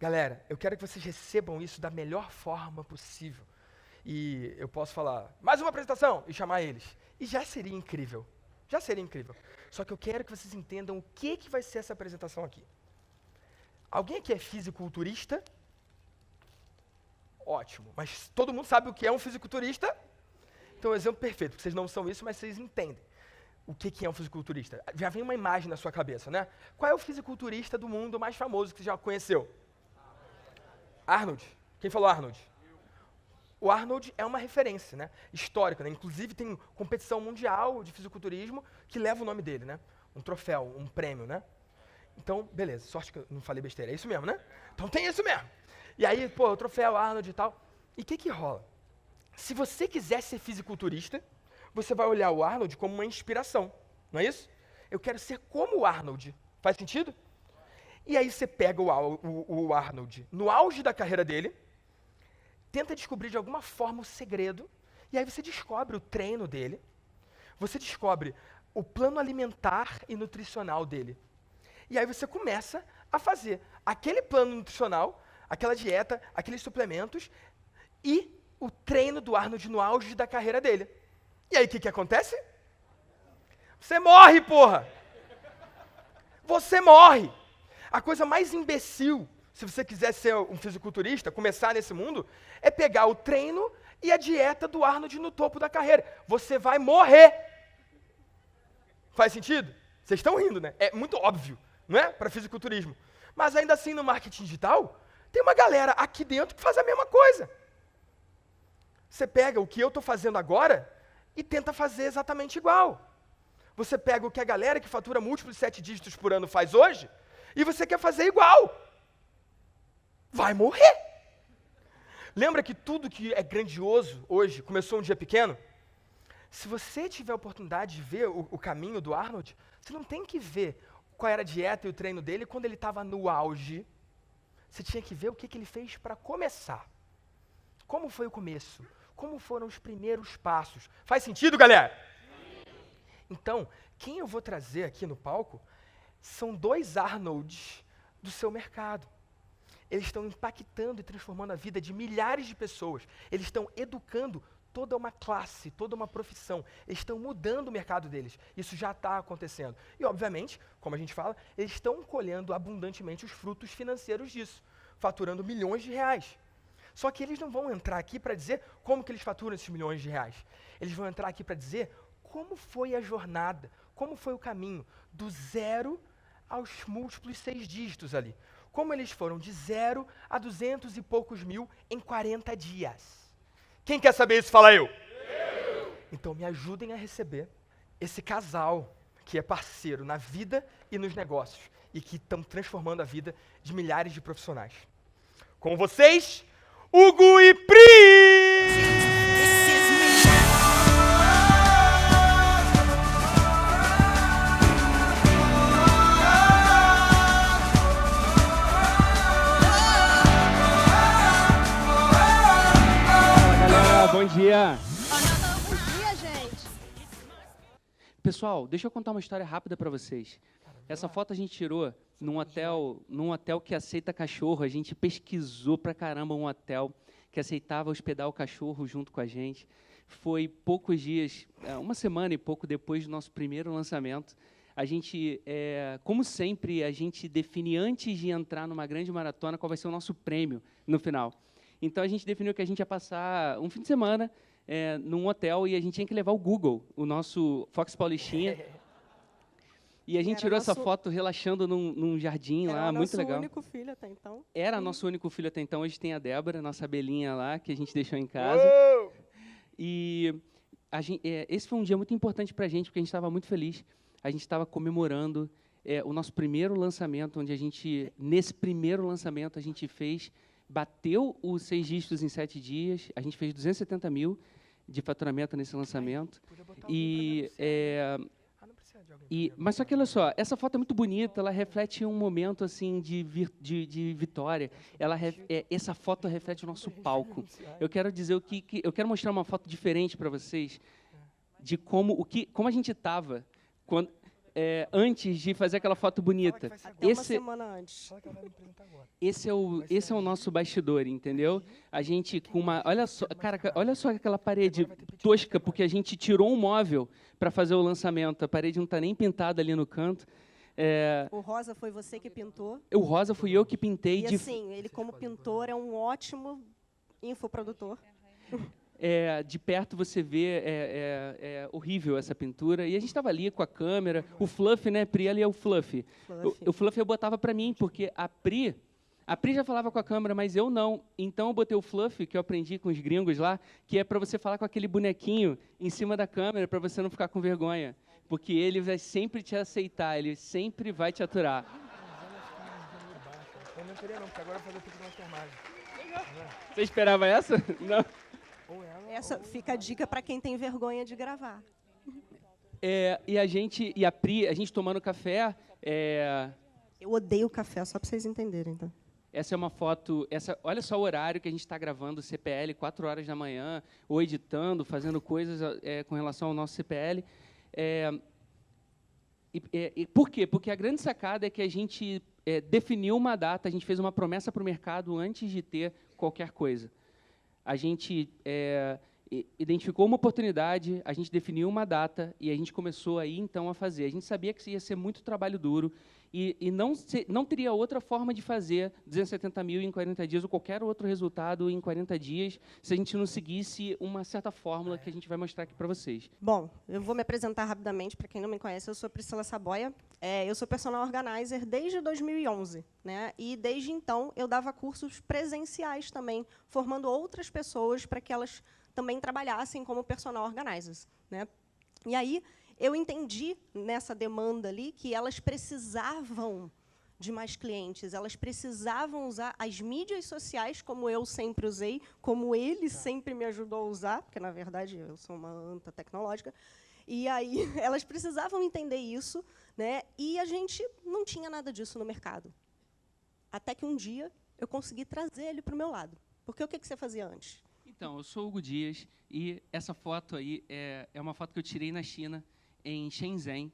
Galera, eu quero que vocês recebam isso da melhor forma possível. E eu posso falar, mais uma apresentação, e chamar eles. E já seria incrível. Já seria incrível. Só que eu quero que vocês entendam o que vai ser essa apresentação aqui. Alguém aqui é fisiculturista? Ótimo. Mas todo mundo sabe o que é um fisiculturista? Então, é um exemplo perfeito, porque vocês não são isso, mas vocês entendem o que é um fisiculturista. Já vem uma imagem na sua cabeça, né? Qual é o fisiculturista do mundo mais famoso que você já conheceu? Arnold. Quem falou Arnold? O Arnold é uma referência, né, histórica, né? Inclusive tem competição mundial de fisiculturismo que leva o nome dele, né? Um troféu, um prêmio, né? Então, beleza, sorte que eu não falei besteira, é isso mesmo, né? Então tem isso mesmo. E aí, pô, o troféu Arnold e tal. E o que rola? Se você quiser ser fisiculturista, você vai olhar o Arnold como uma inspiração, não é isso? Eu quero ser como o Arnold. Faz sentido? E aí você pega o Arnold no auge da carreira dele, tenta descobrir de alguma forma o segredo, e aí você descobre o treino dele, você descobre o plano alimentar e nutricional dele. E aí você começa a fazer aquele plano nutricional, aquela dieta, aqueles suplementos e o treino do Arnold no auge da carreira dele. E aí o que acontece? Você morre, porra! Você morre! A coisa mais imbecil, se você quiser ser um fisiculturista, começar nesse mundo, é pegar o treino e a dieta do Arnold no topo da carreira. Você vai morrer! Faz sentido? Vocês estão rindo, né? É muito óbvio, não é? Para fisiculturismo. Mas ainda assim, no marketing digital, tem uma galera aqui dentro que faz a mesma coisa. Você pega o que eu estou fazendo agora e tenta fazer exatamente igual. Você pega o que a galera que fatura múltiplos 7 dígitos por ano faz hoje e você quer fazer igual. Vai morrer. Lembra que tudo que é grandioso hoje começou um dia pequeno? Se você tiver a oportunidade de ver o caminho do Arnold, você não tem que ver qual era a dieta e o treino dele quando ele estava no auge. Você tinha que ver o que ele fez para começar. Como foi o começo? Como foram os primeiros passos? Faz sentido, galera? Então, quem eu vou trazer aqui no palco são 2 Arnolds do seu mercado. Eles estão impactando e transformando a vida de milhares de pessoas. Eles estão educando toda uma classe, toda uma profissão. Eles estão mudando o mercado deles. Isso já está acontecendo. E, obviamente, como a gente fala, eles estão colhendo abundantemente os frutos financeiros disso, faturando milhões de reais. Só que eles não vão entrar aqui para dizer como que eles faturam esses milhões de reais. Eles vão entrar aqui para dizer como foi a jornada, como foi o caminho do 0 aos múltiplos 6 dígitos ali. Como eles foram de 0 a 200 e poucos mil em 40 dias. Quem quer saber isso, fala eu. Então me ajudem a receber esse casal que é parceiro na vida e nos negócios e que estão transformando a vida de milhares de profissionais. Com vocês, Hugo e Pri! Bom dia! Bom dia, gente! Pessoal, deixa eu contar uma história rápida para vocês. Essa foto a gente tirou num hotel que aceita cachorro. A gente pesquisou pra caramba um hotel que aceitava hospedar o cachorro junto com a gente. Foi poucos dias, uma semana e pouco depois do nosso primeiro lançamento. A gente, como sempre, a gente define antes de entrar numa grande maratona qual vai ser o nosso prêmio no final. Então, a gente definiu que a gente ia passar um fim de semana num hotel e a gente tinha que levar o Google, o nosso Fox Paulistinha. E a gente tirou essa foto relaxando num jardim lá, muito legal. Era nosso único filho até então. Era nosso único filho até então. Hoje tem a Débora, nossa abelhinha lá, que a gente deixou em casa. E esse foi um dia muito importante para a gente, porque a gente estava muito feliz. A gente estava comemorando o nosso primeiro lançamento, onde nesse primeiro lançamento, a gente bateu os 6 dígitos em 7 dias. A gente fez 270 mil de faturamento nesse lançamento. Mas só que, olha só, essa foto é muito bonita, ela reflete um momento assim de vitória. Essa foto reflete o nosso palco. Eu quero dizer eu quero mostrar uma foto diferente para vocês de como a gente estava quando antes de fazer aquela foto bonita. Até uma semana antes. Fala que ela vai me apresentar agora. Esse é o nosso bastidor, entendeu? A gente com uma... Olha só, cara, olha só aquela parede tosca, porque a gente tirou um móvel para fazer o lançamento. A parede não está nem pintada ali no canto. O rosa foi você que pintou. O rosa fui eu que pintei. E assim, ele como pintor é um ótimo infoprodutor. De perto você vê, é horrível essa pintura. E a gente estava ali com a câmera. O Fluff, né, Pri? Ali é o Fluff. O Fluff eu botava para mim, porque a Pri já falava com a câmera, mas eu não. Então eu botei o Fluff, que eu aprendi com os gringos lá, que é para você falar com aquele bonequinho em cima da câmera, para você não ficar com vergonha. Porque ele vai sempre te aceitar, ele sempre vai te aturar. Eu não queria não, porque agora eu vou fazer o pico de enfermagem. Você esperava essa? Não. Essa fica a dica para quem tem vergonha de gravar. E a Pri, a gente tomando café. Eu odeio café, só para vocês entenderem, então. Essa é uma foto. Olha só o horário que a gente está gravando o CPL, 4 horas da manhã, ou editando, fazendo coisas com relação ao nosso CPL. Por quê? Porque a grande sacada é que a gente definiu uma data, a gente fez uma promessa para o mercado antes de ter qualquer coisa. A gente identificou uma oportunidade, a gente definiu uma data e a gente começou aí, então, a fazer. A gente sabia que ia ser muito trabalho duro e não teria outra forma de fazer 270 mil em 40 dias ou qualquer outro resultado em 40 dias se a gente não seguisse uma certa fórmula que a gente vai mostrar aqui para vocês. Bom, eu vou me apresentar rapidamente. Para quem não me conhece, eu sou Priscila Saboia. Eu sou personal organizer desde 2011. Né? E, desde então, eu dava cursos presenciais também, formando outras pessoas para que elas também trabalhassem como personal organizers. Né? E aí, eu entendi nessa demanda ali que elas precisavam de mais clientes, elas precisavam usar as mídias sociais, como eu sempre usei, como ele sempre me ajudou a usar, porque, na verdade, eu sou uma anta tecnológica, e aí elas precisavam entender isso, né? E a gente não tinha nada disso no mercado. Até que um dia eu consegui trazer ele para o meu lado. Porque o que você fazia antes? Então, eu sou o Hugo Dias, e essa foto aí é uma foto que eu tirei na China, em Shenzhen,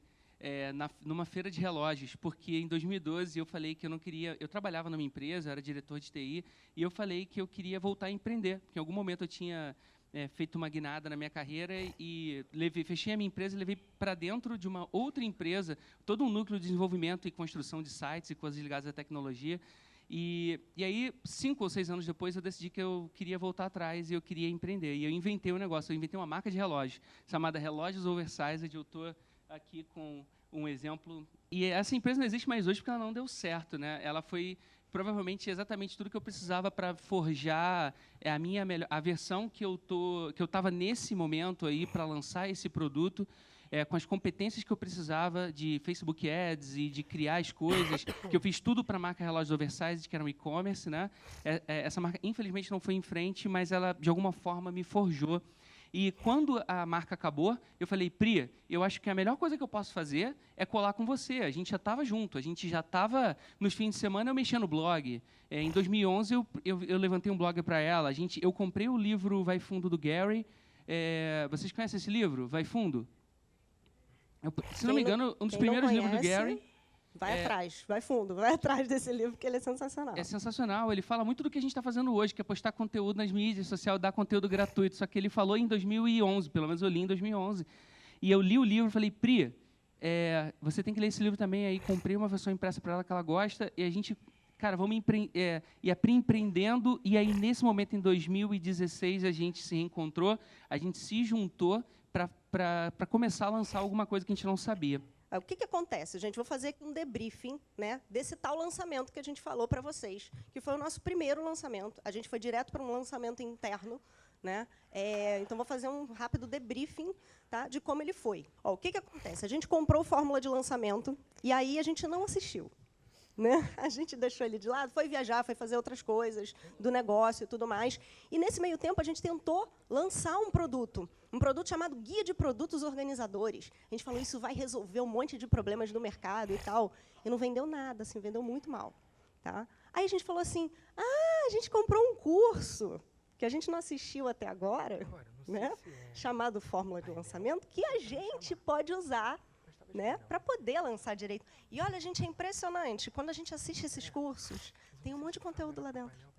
numa feira de relógios, porque em 2012 eu falei que eu não queria... Eu trabalhava numa empresa, eu era diretor de TI, e eu falei que eu queria voltar a empreender, porque em algum momento eu tinha feito uma guinada na minha carreira e fechei a minha empresa e levei para dentro de uma outra empresa todo um núcleo de desenvolvimento e construção de sites e coisas ligadas à tecnologia. E aí, 5 ou 6 anos depois, eu decidi que eu queria voltar atrás e eu queria empreender. E eu inventei um negócio, eu inventei uma marca de relógios, chamada Relógios Oversized. Eu estou aqui com um exemplo. E essa empresa não existe mais hoje porque ela não deu certo. Né? Ela foi provavelmente exatamente tudo que eu precisava para forjar a versão que eu estava nesse momento aí para lançar esse produto. Com as competências que eu precisava de Facebook Ads e de criar as coisas, que eu fiz tudo para a marca Relógios Oversized, que era um e-commerce. Né? Essa marca, infelizmente, não foi em frente, mas ela, de alguma forma, me forjou. E, quando a marca acabou, eu falei, Pri, eu acho que a melhor coisa que eu posso fazer é colar com você. A gente já estava junto, a gente já estava, nos fins de semana, eu mexia no blog. Em 2011, eu levantei um blog para ela. Eu comprei o livro Vai Fundo, do Gary. Vocês conhecem esse livro, Vai Fundo? Se não me engano, um dos primeiros livros do Gary. Vai atrás, vai fundo, vai atrás desse livro, porque ele é sensacional. É sensacional. Ele fala muito do que a gente está fazendo hoje, que é postar conteúdo nas mídias sociais, dar conteúdo gratuito. Só que ele falou em 2011, pelo menos eu li em 2011. E eu li o livro e falei, Pri, você tem que ler esse livro também. Aí comprei uma versão impressa para ela que ela gosta. E a gente, cara, e a Pri empreendendo. E aí, nesse momento, em 2016, a gente se reencontrou, a gente se juntou para começar a lançar alguma coisa que a gente não sabia. O que acontece, gente? Vou fazer aqui um debriefing, né, desse tal lançamento que a gente falou para vocês, que foi o nosso primeiro lançamento. A gente foi direto para um lançamento interno. Né? Então, vou fazer um rápido debriefing, tá, de como ele foi. O que acontece? A gente comprou fórmula de lançamento e aí a gente não assistiu. Né? A gente deixou ele de lado, foi viajar, foi fazer outras coisas do negócio e tudo mais. E, nesse meio tempo, a gente tentou lançar um produto chamado Guia de Produtos Organizadores. A gente falou, isso vai resolver um monte de problemas do mercado e tal. E não vendeu nada, assim, vendeu muito mal. Tá? Aí a gente falou assim, a gente comprou um curso que a gente não assistiu até agora, né? Chamado Fórmula de Lançamento, que a gente pode usar né, para poder lançar direito. E olha, gente, é impressionante. Quando a gente assiste esses cursos, tem um monte de conteúdo lá dentro.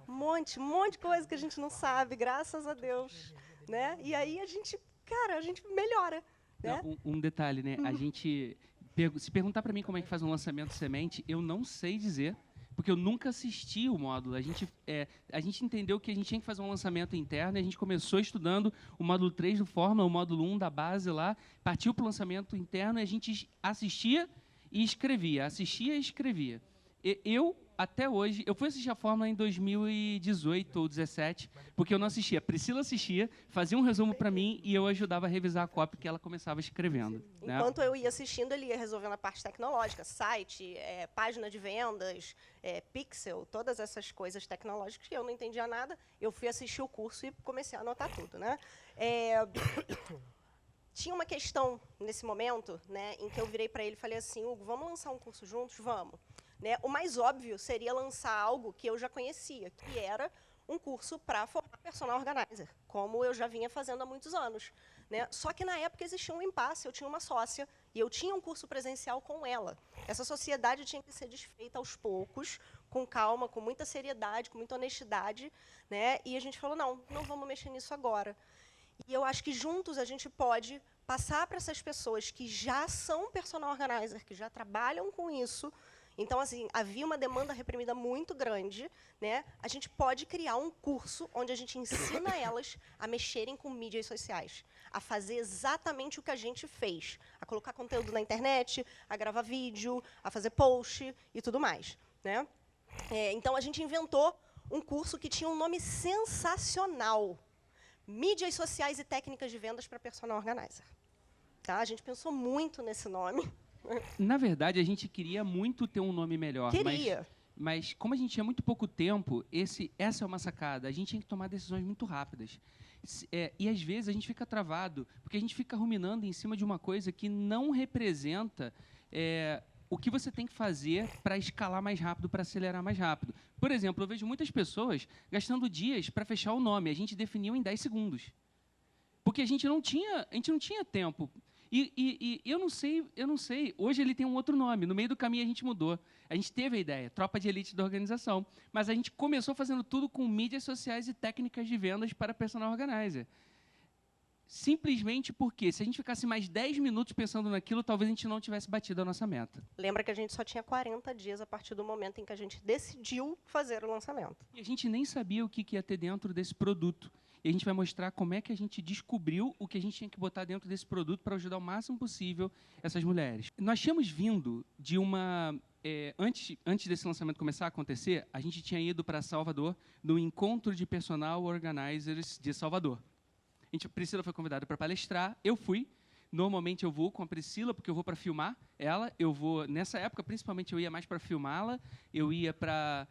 Um monte de coisa que a gente não sabe, graças a Deus, né? E aí a gente, cara, a gente melhora, né? Não, um detalhe, né? A gente se perguntar para mim como é que faz um lançamento semente, eu não sei dizer, porque eu nunca assisti o módulo. A gente entendeu que a gente tinha que fazer um lançamento interno, e a gente começou estudando o módulo 3 do Fórmula, o módulo 1 da base lá, partiu para o lançamento interno e a gente assistia e escrevia, assistia e escrevia. Eu, até hoje, eu fui assistir a Fórmula em 2018 ou 2017, porque eu não assistia. A Priscila assistia, fazia um resumo para mim e eu ajudava a revisar a cópia que ela começava escrevendo. Né? Enquanto eu ia assistindo, ele ia resolvendo a parte tecnológica, site, página de vendas, pixel, todas essas coisas tecnológicas que eu não entendia nada. Eu fui assistir o curso e comecei a anotar tudo, né? Tinha uma questão nesse momento, né, em que eu virei para ele e falei assim, Hugo, vamos lançar um curso juntos? Vamos. Né? O mais óbvio seria lançar algo que eu já conhecia, que era um curso para formar personal organizer, como eu já vinha fazendo há muitos anos. Né? Só que, na época, existia um impasse. Eu tinha uma sócia e eu tinha um curso presencial com ela. Essa sociedade tinha que ser desfeita aos poucos, com calma, com muita seriedade, com muita honestidade. Né? E a gente falou, não vamos mexer nisso agora. E eu acho que, juntos, a gente pode passar para essas pessoas que já são personal organizer, que já trabalham com isso. Então, assim, havia uma demanda reprimida muito grande, né? A gente pode criar um curso onde a gente ensina elas a mexerem com mídias sociais, a fazer exatamente o que a gente fez, a colocar conteúdo na internet, a gravar vídeo, a fazer post e tudo mais, né? Então, a gente inventou um curso que tinha um nome sensacional: Mídias Sociais e Técnicas de Vendas para Personal Organizer. Tá? A gente pensou muito nesse nome. Na verdade, a gente queria muito ter um nome melhor. Queria. Mas como a gente tinha muito pouco tempo, essa é uma sacada. A gente tinha que tomar decisões muito rápidas. E, às vezes, a gente fica travado, porque a gente fica ruminando em cima de uma coisa que não representa o que você tem que fazer para escalar mais rápido, para acelerar mais rápido. Por exemplo, eu vejo muitas pessoas gastando dias para fechar o nome. A gente definiu em 10 segundos. Porque a gente não tinha tempo. E eu não sei. Hoje ele tem um outro nome. No meio do caminho a gente mudou. A gente teve a ideia, Tropa de Elite da organização. Mas a gente começou fazendo tudo com mídias sociais e técnicas de vendas para personal organizer. Simplesmente porque, se a gente ficasse mais 10 minutos pensando naquilo, talvez a gente não tivesse batido a nossa meta. Lembra que a gente só tinha 40 dias a partir do momento em que a gente decidiu fazer o lançamento. E a gente nem sabia o que ia ter dentro desse produto. E a gente vai mostrar como é que a gente descobriu o que a gente tinha que botar dentro desse produto para ajudar o máximo possível essas mulheres. Nós tínhamos vindo de uma... antes desse lançamento começar a acontecer, a gente tinha ido para Salvador, no Encontro de Personal Organizers de Salvador. A Priscila foi convidada para palestrar, eu fui. Normalmente eu vou com a Priscila, porque eu vou para filmar ela. Nessa época, principalmente, eu ia mais para filmá-la, eu ia para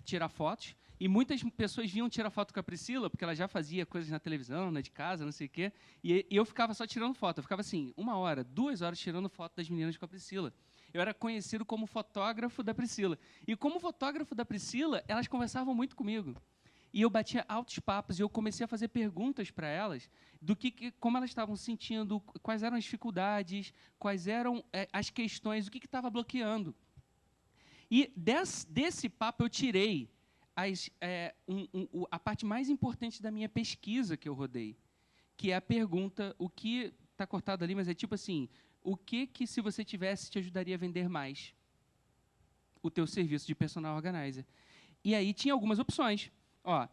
tirar fotos. E muitas pessoas vinham tirar foto com a Priscila, porque ela já fazia coisas na televisão, de casa, não sei o quê. E eu ficava só tirando foto. Eu ficava assim, 1 hora, 2 horas tirando foto das meninas com a Priscila. Eu era conhecido como fotógrafo da Priscila. E como fotógrafo da Priscila, elas conversavam muito comigo. E eu batia altos papos e eu comecei a fazer perguntas para elas do como elas estavam se sentindo, quais eram as dificuldades, quais eram as questões, o que estava bloqueando. E desse papo eu tirei a parte mais importante da minha pesquisa que eu rodei, que é a pergunta, o que está cortado ali, mas é tipo assim, o que se você tivesse te ajudaria a vender mais o teu serviço de personal organizer? E aí tinha algumas opções.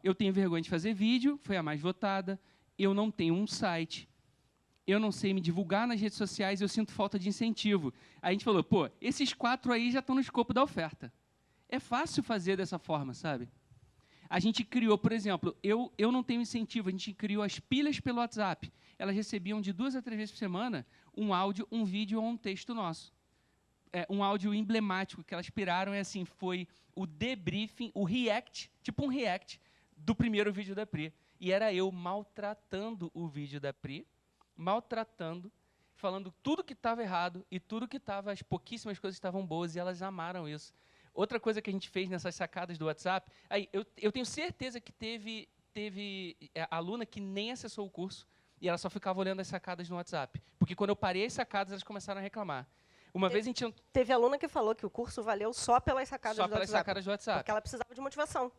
Eu tenho vergonha de fazer vídeo, foi a mais votada, eu não tenho um site, eu não sei me divulgar nas redes sociais, eu sinto falta de incentivo. Aí a gente falou, esses 4 aí já estão no escopo da oferta. É fácil fazer dessa forma, sabe? A gente criou, por exemplo, eu não tenho incentivo, a gente criou as pilhas pelo WhatsApp. Elas recebiam de 2 a 3 vezes por semana um áudio, um vídeo ou um texto nosso. Um áudio emblemático que elas piraram, foi o debriefing, o react, tipo um react, do primeiro vídeo da Pri. E era eu maltratando o vídeo da Pri, falando tudo que estava errado e tudo que estava, as pouquíssimas coisas estavam boas, e elas amaram isso. Outra coisa que a gente fez nessas sacadas do WhatsApp, eu tenho certeza que teve aluna que nem acessou o curso e ela só ficava olhando as sacadas no WhatsApp. Porque quando eu parei as sacadas, elas começaram a reclamar. Uma vez a gente... Teve aluna que falou que o curso valeu só pelas sacadas Só do pelas WhatsApp. sacadas do WhatsApp. Porque ela precisava de motivação.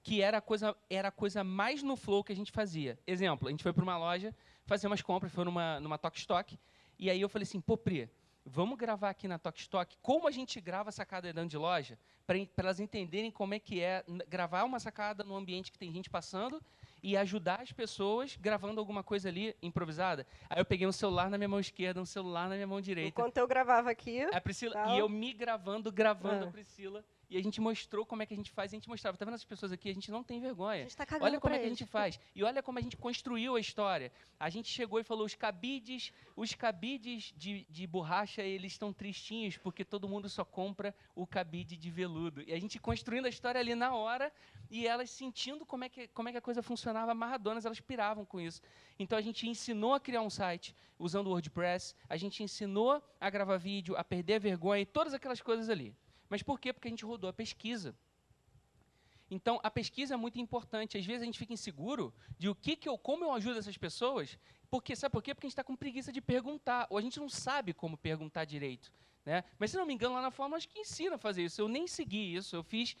Que era a coisa mais no flow que a gente fazia. Exemplo, a gente foi para uma loja fazer umas compras, foi numa Tok Stock, e aí eu falei assim, pô, Pri, vamos gravar aqui na Tok Stock como a gente grava a sacada dentro de loja, para elas entenderem como é que é gravar uma sacada num ambiente que tem gente passando e ajudar as pessoas gravando alguma coisa ali improvisada. Aí eu peguei um celular na minha mão esquerda, um celular na minha mão direita. Enquanto eu gravava aqui... A Priscila, tal. e eu me gravando a Priscila. E a gente mostrou como é que a gente faz. A gente mostrava, tá vendo essas pessoas aqui? A gente não tem vergonha. A gente tá cagando Olha como pra é que a eles. gente faz. E olha como a gente construiu a história. A gente chegou e falou, os cabides de borracha, eles estão tristinhos, porque todo mundo só compra o cabide de veludo. E a gente construindo a história ali na hora, e elas sentindo como é que a coisa funcionava, amarradonas, elas piravam com isso. Então a gente ensinou a criar um site usando o WordPress, a gente ensinou a gravar vídeo, a perder a vergonha e todas aquelas coisas ali. Mas por quê? Porque a gente rodou a pesquisa. Então, a pesquisa é muito importante. Às vezes a gente fica inseguro de como eu ajudo essas pessoas. Sabe por quê? Porque a gente está com preguiça de perguntar, ou a gente não sabe como perguntar direito. Né? Mas, se não me engano, lá na Fórmula, acho que ensina a fazer isso. Eu nem segui isso. Eu fiz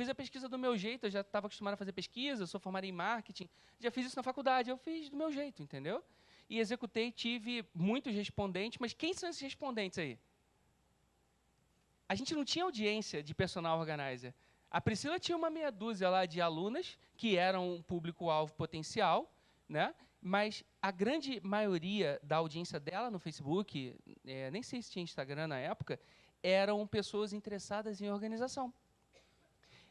a pesquisa do meu jeito, eu já estava acostumado a fazer pesquisa, eu sou formado em marketing, já fiz isso na faculdade, eu fiz do meu jeito, entendeu? E executei, tive muitos respondentes, mas quem são esses respondentes aí? A gente não tinha audiência de personal organizer. A Priscila tinha uma meia dúzia lá de alunas, que eram um público-alvo potencial, né? Mas a grande maioria da audiência dela no Facebook, nem sei se tinha Instagram na época, eram pessoas interessadas em organização.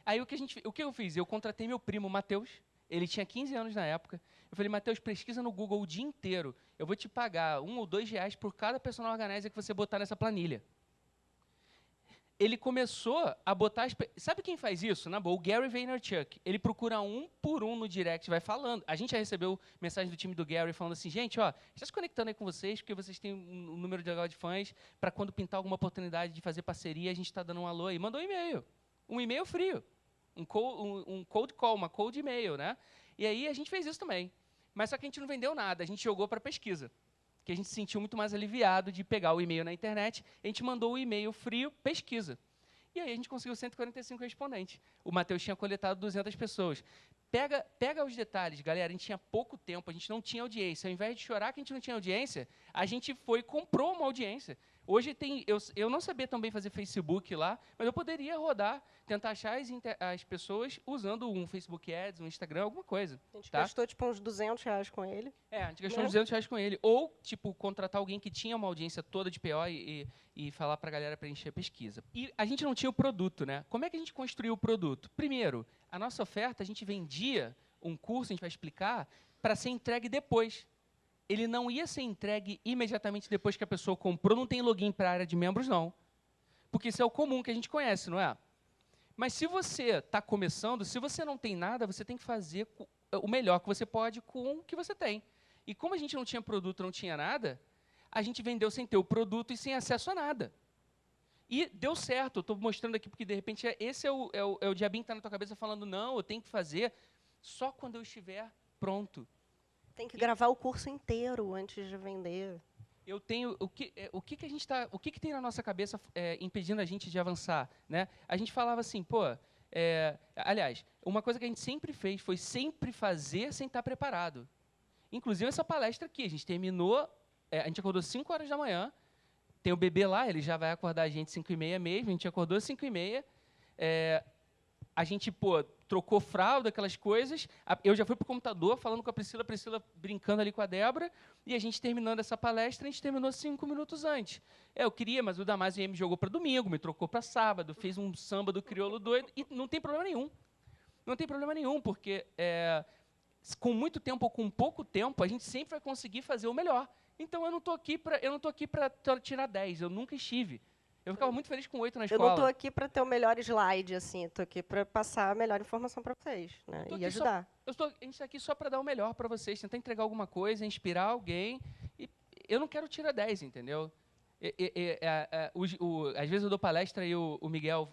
Aí o que eu fiz? Eu contratei meu primo, Matheus, ele tinha 15 anos na época. Eu falei, Matheus, pesquisa no Google o dia inteiro. Eu vou te pagar R$1 ou R$2 por cada personal organizer que você botar nessa planilha. Ele começou a botar... Sabe quem faz isso? Na boa, o Gary Vaynerchuk. Ele procura um por um no direct, vai falando. A gente já recebeu mensagem do time do Gary falando assim, gente, ó, está se conectando aí com vocês, porque vocês têm um número legal de fãs, para quando pintar alguma oportunidade de fazer parceria, a gente está dando um alô aí. Mandou um e-mail. Um e-mail frio. Um cold call, uma cold e-mail, né? E aí a gente fez isso também. Mas só que a gente não vendeu nada, a gente jogou para pesquisa. Que a gente se sentiu muito mais aliviado de pegar o e-mail na internet, a gente mandou o e-mail frio, pesquisa. E aí a gente conseguiu 145 respondentes. O Matheus tinha coletado 200 pessoas. Pega os detalhes, galera, a gente tinha pouco tempo, a gente não tinha audiência. Ao invés de chorar que a gente não tinha audiência, a gente foi e comprou uma audiência. Hoje eu não sabia também fazer Facebook lá, mas eu poderia rodar, tentar achar as pessoas usando um Facebook Ads, um Instagram, alguma coisa. A gente tá? gastou tipo uns R$200 com ele. A gente gastou uns R$200 com ele. Ou, tipo, contratar alguém que tinha uma audiência toda de PO e falar para a galera preencher a pesquisa. E a gente não tinha o produto, né? Como é que a gente construiu o produto? Primeiro, a nossa oferta, a gente vendia um curso, a gente vai explicar, para ser entregue depois. Ele não ia ser entregue imediatamente depois que a pessoa comprou, não tem login para a área de membros, não. Porque isso é o comum que a gente conhece, não é? Mas se você está começando, se você não tem nada, você tem que fazer o melhor que você pode com o que você tem. E como a gente não tinha produto, não tinha nada, a gente vendeu sem ter o produto e sem acesso a nada. E deu certo, estou mostrando aqui, porque de repente esse é o diabinho que está na tua cabeça falando, não, eu tenho que fazer só quando eu estiver pronto. Tem que gravar o curso inteiro antes de vender. Eu tenho o que tem na nossa cabeça impedindo a gente de avançar, né? A gente falava assim, pô, aliás, uma coisa que a gente sempre fez foi sempre fazer sem estar preparado. Inclusive essa palestra aqui, a gente terminou, a gente acordou 5 horas da manhã, tem o bebê lá, ele já vai acordar a gente 5h30 mesmo, a gente acordou 5h30, a gente, pô, trocou fralda, aquelas coisas. Eu já fui para o computador falando com a Priscila brincando ali com a Débora, e a gente terminando essa palestra, a gente terminou 5 minutos antes. Eu queria, mas o Damásio me jogou para domingo, me trocou para sábado, fez um samba do crioulo doido, e não tem problema nenhum. Não tem problema nenhum, porque com muito tempo ou com pouco tempo, a gente sempre vai conseguir fazer o melhor. Então, eu não estou aqui para tirar 10, eu nunca estive. Eu ficava muito feliz com 8 na escola. Eu não estou aqui para ter o melhor slide, assim. Estou aqui para passar a melhor informação para vocês, né? E ajudar. A gente está aqui só para dar o melhor para vocês, tentar entregar alguma coisa, inspirar alguém. E eu não quero tirar 10, entendeu? Às vezes eu dou palestra e o Miguel,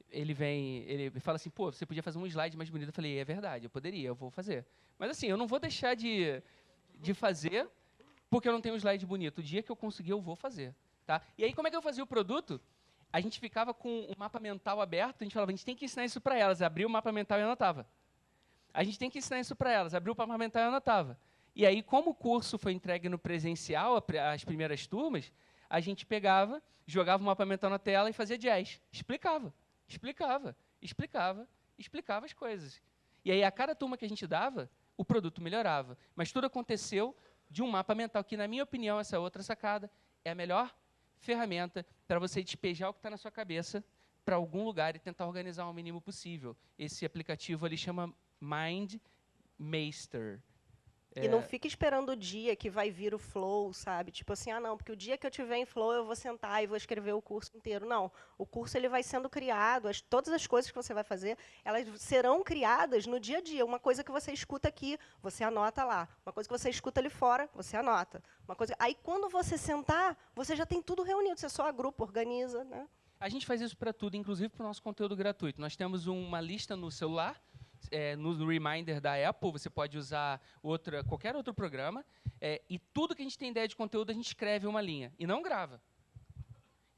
ele fala assim, pô, você podia fazer um slide mais bonito. Eu falei, é verdade, eu poderia, eu vou fazer. Mas assim, eu não vou deixar de de fazer, porque eu não tenho um slide bonito. O dia que eu conseguir, eu vou fazer. Tá? E aí, como é que eu fazia o produto? A gente ficava com o mapa mental aberto, a gente falava, a gente tem que ensinar isso para elas. Abria o mapa mental e anotava. A gente tem que ensinar isso para elas. Abriu o mapa mental e anotava. E aí, como o curso foi entregue no presencial, as primeiras turmas, a gente pegava, jogava o mapa mental na tela e fazia jazz. Explicava, explicava, explicava, explicava as coisas. E aí, a cada turma que a gente dava, o produto melhorava. Mas tudo aconteceu de um mapa mental, que, na minha opinião, essa outra sacada, é a melhor ferramenta para você despejar o que está na sua cabeça para algum lugar e tentar organizar o mínimo possível. Esse aplicativo ali chama MindMeister. E não fica esperando o dia que vai vir o flow, sabe? Tipo assim, não, porque o dia que eu tiver em flow eu vou sentar e vou escrever o curso inteiro. Não, o curso ele vai sendo criado, todas as coisas que você vai fazer, elas serão criadas no dia a dia. Uma coisa que você escuta aqui, você anota lá. Uma coisa que você escuta ali fora, você anota. Uma coisa. Aí quando você sentar, você já tem tudo reunido, você só agrupa, organiza, né? A gente faz isso para tudo, inclusive para o nosso conteúdo gratuito. Nós temos uma lista no celular. No Reminder da Apple, você pode usar qualquer outro programa, e tudo que a gente tem ideia de conteúdo, a gente escreve uma linha, e não grava.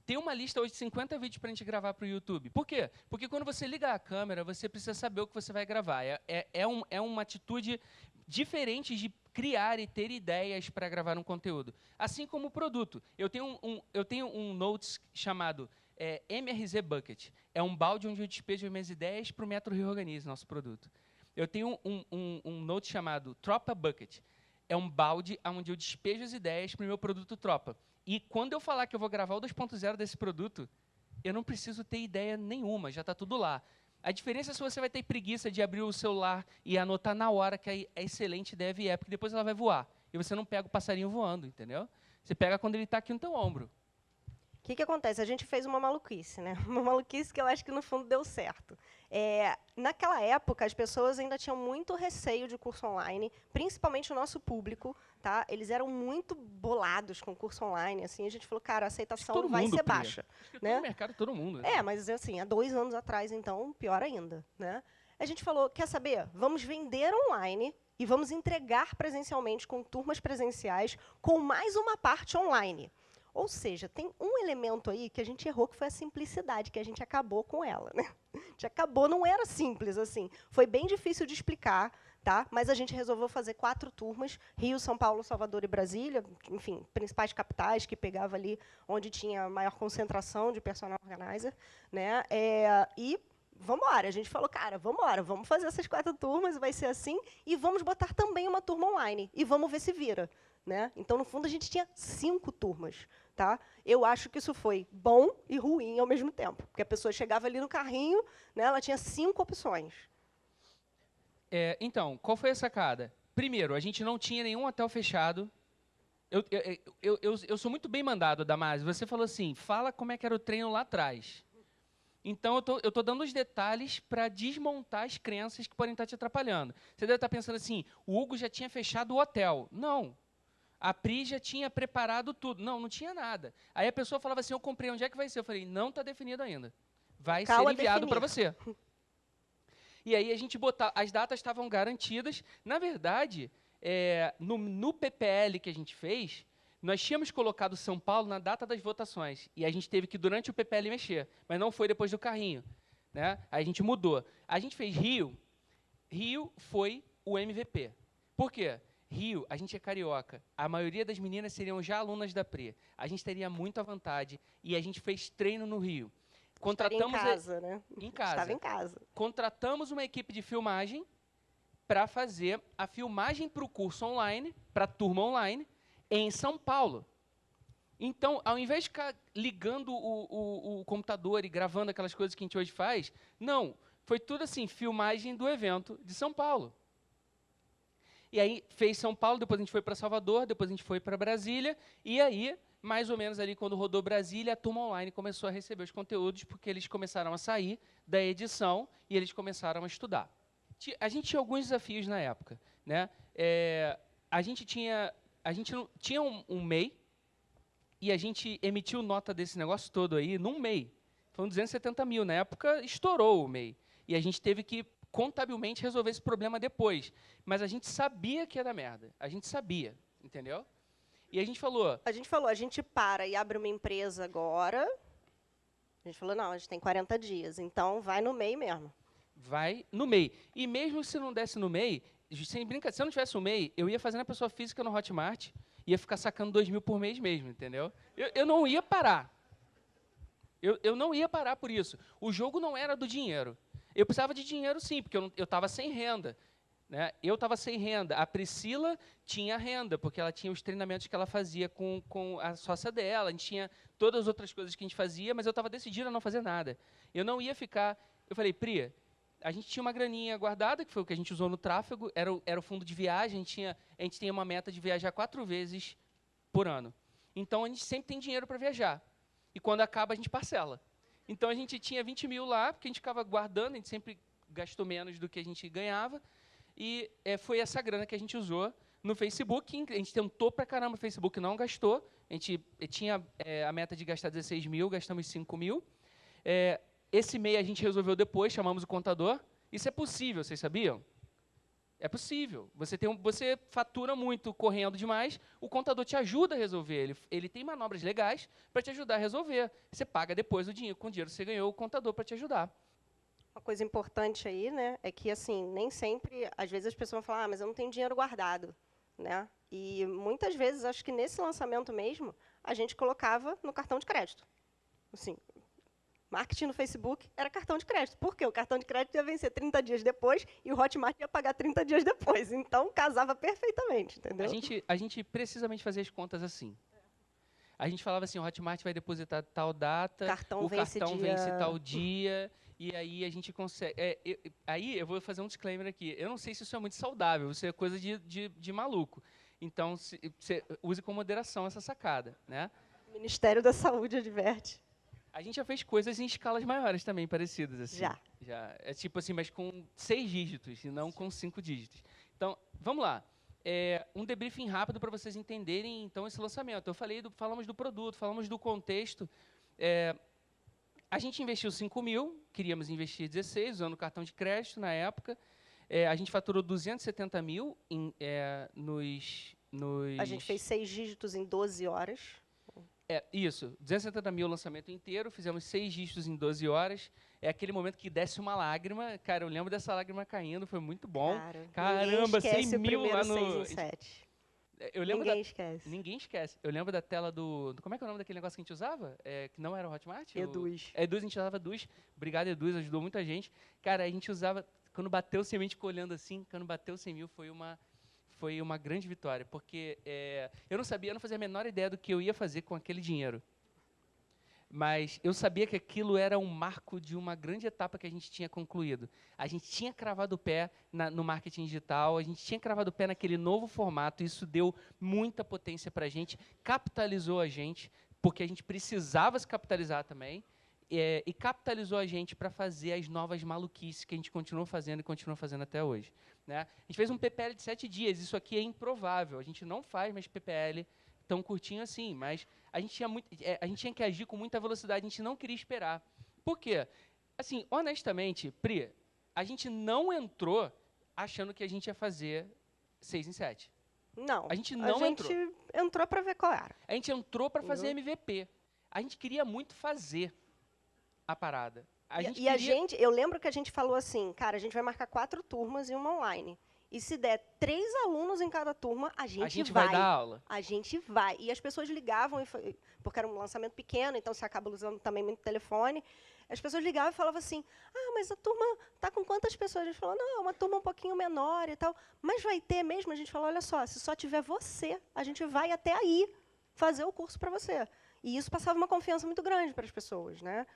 Tem uma lista hoje de 50 vídeos para a gente gravar para o YouTube. Por quê? Porque quando você liga a câmera, você precisa saber o que você vai gravar. É uma atitude diferente de criar e ter ideias para gravar um conteúdo. Assim como o produto. Eu tenho um notes chamado MRZ Bucket. É um balde onde eu despejo as minhas ideias para o Metro Reorganize, nosso produto. Eu tenho um note chamado Tropa Bucket. É um balde onde eu despejo as ideias para o meu produto Tropa. E quando eu falar que eu vou gravar o 2.0 desse produto, eu não preciso ter ideia nenhuma, já está tudo lá. A diferença é se você vai ter preguiça de abrir o celular e anotar na hora que a excelente ideia vier, porque depois ela vai voar. E você não pega o passarinho voando, entendeu? Você pega quando ele está aqui no teu ombro. O que acontece? A gente fez uma maluquice, né? Uma maluquice que eu acho que, no fundo, deu certo. Naquela época, as pessoas ainda tinham muito receio de curso online, principalmente o nosso público, tá? Eles eram muito bolados com curso online, assim, a gente falou, cara, a aceitação vai ser baixa. Acho que no mercado, todo mundo. Mas, assim, há 2 anos atrás, então, pior ainda, né? A gente falou, quer saber? Vamos vender online e vamos entregar presencialmente com turmas presenciais, com mais uma parte online. Ou seja, tem um elemento aí que a gente errou, que foi a simplicidade, que a gente acabou com ela, né? A gente acabou, não era simples assim. Foi bem difícil de explicar, tá? Mas a gente resolveu fazer 4 turmas, Rio, São Paulo, Salvador e Brasília, enfim, principais capitais, que pegava ali onde tinha maior concentração de personal organizer, né? E vamos embora. A gente falou, cara, vamos embora, vamos fazer essas 4 turmas, vai ser assim, e vamos botar também uma turma online, e vamos ver se vira. Né? Então, no fundo, a gente tinha 5 turmas. Tá? Eu acho que isso foi bom e ruim ao mesmo tempo, porque a pessoa chegava ali no carrinho, né, ela tinha 5 opções. Então, qual foi a sacada? Primeiro, a gente não tinha nenhum hotel fechado. Eu sou muito bem mandado, Damásio. Você falou assim, fala como é que era o treino lá atrás. Então, eu estou dando os detalhes para desmontar as crenças que podem estar te atrapalhando. Você deve estar pensando assim, o Hugo já tinha fechado o hotel. Não. A Pri já tinha preparado tudo. Não tinha nada. Aí a pessoa falava assim, eu comprei, onde é que vai ser? Eu falei, não está definido ainda. Vai ser enviado para você. E aí a gente as datas estavam garantidas. Na verdade, no PPL que a gente fez, nós tínhamos colocado São Paulo na data das votações. E a gente teve que, durante o PPL, mexer. Mas não foi depois do carrinho. Né? Aí a gente mudou. A gente fez Rio. Rio foi o MVP. Por quê? Rio, a gente é carioca. A maioria das meninas seriam já alunas da Pri. A gente teria muita vantagem. E a gente fez treino no Rio. Contratamos em casa, né? Em casa. Estava em casa. Contratamos uma equipe de filmagem para fazer a filmagem para o curso online, para a turma online, em São Paulo. Então, ao invés de ficar ligando o computador e gravando aquelas coisas que a gente hoje faz, não. Foi tudo assim, filmagem do evento de São Paulo. E aí fez São Paulo, depois a gente foi para Salvador, depois a gente foi para Brasília, e aí, mais ou menos ali, quando rodou Brasília, a turma online começou a receber os conteúdos, porque eles começaram a sair da edição e eles começaram a estudar. A gente tinha alguns desafios na época. Né? A gente tinha um MEI, e a gente emitiu nota desse negócio todo aí num MEI. Foram 270 mil. Na época, estourou o MEI. E a gente teve que contabilmente resolver esse problema depois. Mas a gente sabia que ia dar merda. A gente sabia, entendeu? E a gente falou... A gente para e abre uma empresa agora. A gente falou, não, a gente tem 40 dias, então vai no MEI mesmo. Vai no MEI. E mesmo se não desse no MEI, sem brincadeira, se eu não tivesse o MEI, eu ia fazendo a pessoa física no Hotmart, ia ficar sacando 2.000 por mês mesmo, entendeu? Eu não ia parar. Eu não ia parar por isso. O jogo não era do dinheiro. Eu precisava de dinheiro, sim, porque eu estava sem renda. Né? Eu estava sem renda. A Priscila tinha renda, porque ela tinha os treinamentos que ela fazia com a sócia dela, a gente tinha todas as outras coisas que a gente fazia, mas eu estava decidido a não fazer nada. Eu não ia ficar... Eu falei, Pri, a gente tinha uma graninha guardada, que foi o que a gente usou no tráfego, era o fundo de viagem, a gente tinha uma meta de viajar 4 vezes por ano. Então, a gente sempre tem dinheiro para viajar. E quando acaba, a gente parcela. Então, a gente tinha 20 mil lá, porque a gente ficava guardando, a gente sempre gastou menos do que a gente ganhava. E foi essa grana que a gente usou no Facebook. A gente tentou pra caramba, o Facebook não gastou. A gente tinha a meta de gastar 16 mil, gastamos 5 mil. Esse mês a gente resolveu depois, chamamos o contador. Isso é possível, vocês sabiam? É possível. Você fatura muito correndo demais, o contador te ajuda a resolver. Ele tem manobras legais para te ajudar a resolver. Você paga depois o dinheiro, com o dinheiro que você ganhou, o contador para te ajudar. Uma coisa importante aí, né, é que assim, nem sempre, às vezes as pessoas vão falar, mas eu não tenho dinheiro guardado, né? E muitas vezes, acho que nesse lançamento mesmo, a gente colocava no cartão de crédito. Assim, marketing no Facebook era cartão de crédito. Por quê? O cartão de crédito ia vencer 30 dias depois e o Hotmart ia pagar 30 dias depois. Então, casava perfeitamente, entendeu? A gente precisamente fazia as contas assim. A gente falava assim, o Hotmart vai depositar tal data, o cartão vence tal dia, e aí a gente consegue... aí eu vou fazer um disclaimer aqui. Eu não sei se isso é muito saudável, isso é coisa de maluco. Então, você use com moderação essa sacada, né? O Ministério da Saúde adverte. A gente já fez coisas em escalas maiores também, parecidas. Assim. Já. É tipo assim, mas com 6 dígitos, e não com 5 dígitos. Então, vamos lá. Um debriefing rápido para vocês entenderem, então, esse lançamento. Falamos do produto, falamos do contexto. A gente investiu 5 mil, queríamos investir 16, usando o cartão de crédito na época. A gente faturou 270 mil nos... A gente fez 6 dígitos em 12 horas. Isso, 270 mil lançamento inteiro, fizemos 6 dígitos em 12 horas. É aquele momento que desce uma lágrima. Cara, eu lembro dessa lágrima caindo, foi muito bom. Caramba, 100 mil lá no... 6 em 7. Esquece. Ninguém esquece. Eu lembro da tela do... Como é que é o nome daquele negócio que a gente usava? Que não era o Hotmart? Eduz. Eduz, a gente usava Eduz. Obrigado, Eduz, ajudou muita gente. Cara, a gente usava... Quando bateu 100 mil, a gente ficou olhando assim. Quando bateu 100 mil, foi uma grande vitória, porque eu não fazia a menor ideia do que eu ia fazer com aquele dinheiro. Mas eu sabia que aquilo era um marco de uma grande etapa que a gente tinha concluído. A gente tinha cravado o pé no marketing digital, a gente tinha cravado o pé naquele novo formato, isso deu muita potência para a gente, capitalizou a gente, porque a gente precisava se capitalizar também, e capitalizou a gente para fazer as novas maluquices que a gente continuou fazendo e continua fazendo até hoje. Né? A gente fez um PPL de 7 dias, isso aqui é improvável, a gente não faz mais PPL tão curtinho assim, mas a gente tinha que agir com muita velocidade, a gente não queria esperar. Por quê? Assim, honestamente, Pri, a gente não entrou achando que a gente ia fazer 6 em 7. Não. A gente não entrou. A gente entrou para ver qual era. A gente entrou para fazer MVP. A gente queria muito fazer a parada. Eu lembro que a gente falou assim, cara, a gente vai marcar 4 turmas e uma online. E se der 3 alunos em cada turma, a gente vai dar aula. A gente vai. E as pessoas ligavam, porque era um lançamento pequeno, então você acaba usando também muito telefone. As pessoas ligavam e falavam assim, mas a turma está com quantas pessoas? A gente falou, não, é uma turma um pouquinho menor e tal. Mas vai ter mesmo? A gente falou, olha só, se só tiver você, a gente vai até aí fazer o curso para você. E isso passava uma confiança muito grande para as pessoas, né?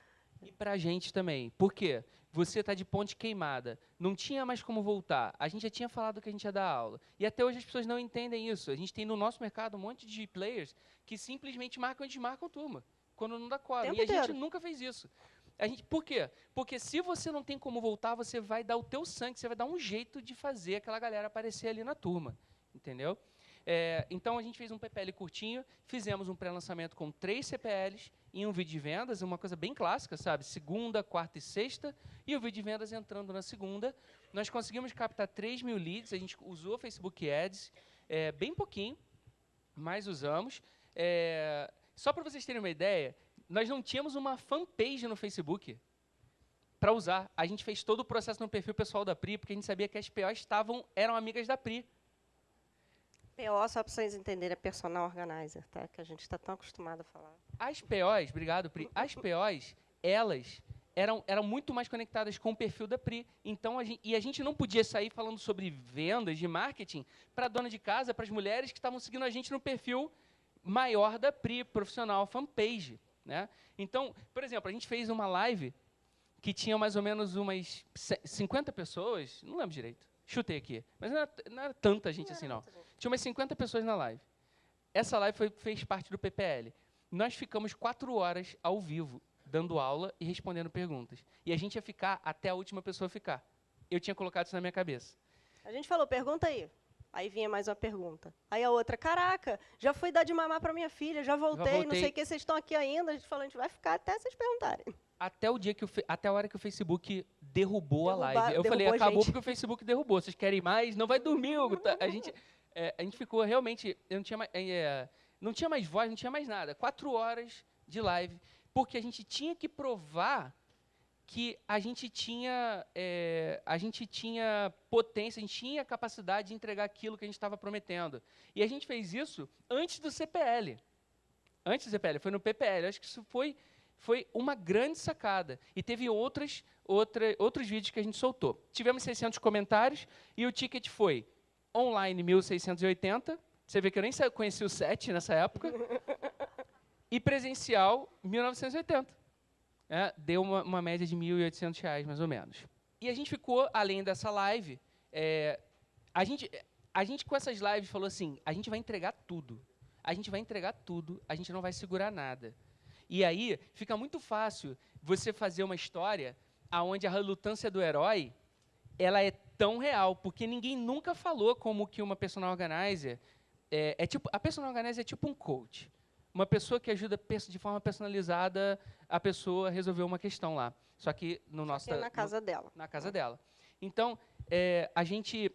E para a gente também. Por quê? Você está de ponte queimada. Não tinha mais como voltar. A gente já tinha falado que a gente ia dar aula. E até hoje as pessoas não entendem isso. A gente tem no nosso mercado um monte de players que simplesmente desmarcam turma, quando não dá quadro. E a gente nunca fez isso. Por quê? Porque se você não tem como voltar, você vai dar o teu sangue, você vai dar um jeito de fazer aquela galera aparecer ali na turma. Entendeu? Então, a gente fez um PPL curtinho, fizemos um pré-lançamento com 3 CPLs e um vídeo de vendas, uma coisa bem clássica, sabe? Segunda, quarta e sexta, e o vídeo de vendas entrando na segunda. Nós conseguimos captar 3.000 leads, a gente usou Facebook Ads, bem pouquinho, mas usamos. Só para vocês terem uma ideia, nós não tínhamos uma fanpage no Facebook para usar. A gente fez todo o processo no perfil pessoal da Pri, porque a gente sabia que as POs eram amigas da Pri. PO, só para vocês entenderem, é Personal Organizer, tá? Que a gente está tão acostumado a falar. As POs, obrigado, Pri. As POs, elas eram muito mais conectadas com o perfil da Pri. Então, a gente não podia sair falando sobre vendas, de marketing, para a dona de casa, para as mulheres que estavam seguindo a gente no perfil maior da Pri, profissional, fanpage. Né? Então, por exemplo, a gente fez uma live que tinha mais ou menos umas 50 pessoas, não lembro direito, chutei aqui, mas não era tanta gente assim, não. Tinha umas 50 pessoas na live. Essa live fez parte do PPL. Nós ficamos 4 horas ao vivo, dando aula e respondendo perguntas. E a gente ia ficar até a última pessoa ficar. Eu tinha colocado isso na minha cabeça. A gente falou, pergunta aí. Aí vinha mais uma pergunta. Aí a outra, caraca, já fui dar de mamar para minha filha, já voltei, não sei o que, vocês estão aqui ainda. A gente falou, a gente vai ficar até vocês perguntarem. Até a hora que o Facebook derrubou a live. Eu falei, acabou porque o Facebook derrubou. Vocês querem mais? Não vai dormir, Hugo. A gente ficou realmente... não tinha mais voz, não tinha mais nada. 4 horas de live, porque a gente tinha que provar que a gente tinha potência, a gente tinha capacidade de entregar aquilo que a gente estava prometendo. E a gente fez isso antes do CPL. Antes do CPL, foi no PPL. Acho que isso foi uma grande sacada. E teve outros vídeos que a gente soltou. Tivemos 600 comentários e o ticket foi online 1.680. Você vê que eu nem conheci o 7 nessa época. E presencial 1.980. Deu uma média de R$ 1.800, mais ou menos. E a gente ficou, além dessa live, a gente com essas lives falou assim, a gente vai entregar tudo. A gente vai entregar tudo, a gente não vai segurar nada. E aí, fica muito fácil você fazer uma história onde a relutância do herói ela é tão real, porque ninguém nunca falou como que uma personal organizer... a personal organizer é tipo um coach. Uma pessoa que ajuda de forma personalizada a pessoa a resolver uma questão lá. Só que na casa dela. Na casa dela. Então, a gente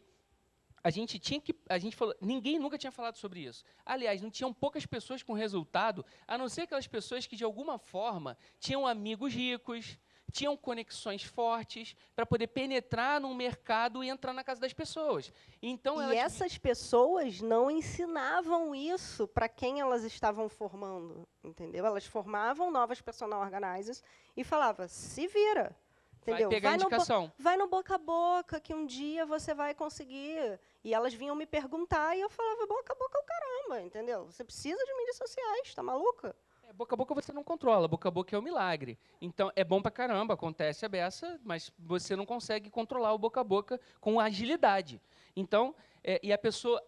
falou, ninguém nunca tinha falado sobre isso. Aliás, não tinham poucas pessoas com resultado, a não ser aquelas pessoas que, de alguma forma, tinham amigos ricos, tinham conexões fortes para poder penetrar num mercado e entrar na casa das pessoas. Então, essas pessoas não ensinavam isso para quem elas estavam formando, entendeu? Elas formavam novas personal organizers e falavam, se vira. Entendeu? Vai pegar indicação. Vai no boca a boca, que um dia você vai conseguir. E elas vinham me perguntar e eu falava, boca a boca é o caramba, entendeu? Você precisa de mídias sociais, tá maluca? Boca a boca você não controla, boca a boca é um milagre. Então, é bom pra caramba, acontece a beça, mas você não consegue controlar o boca a boca com agilidade. Então, e a pessoa...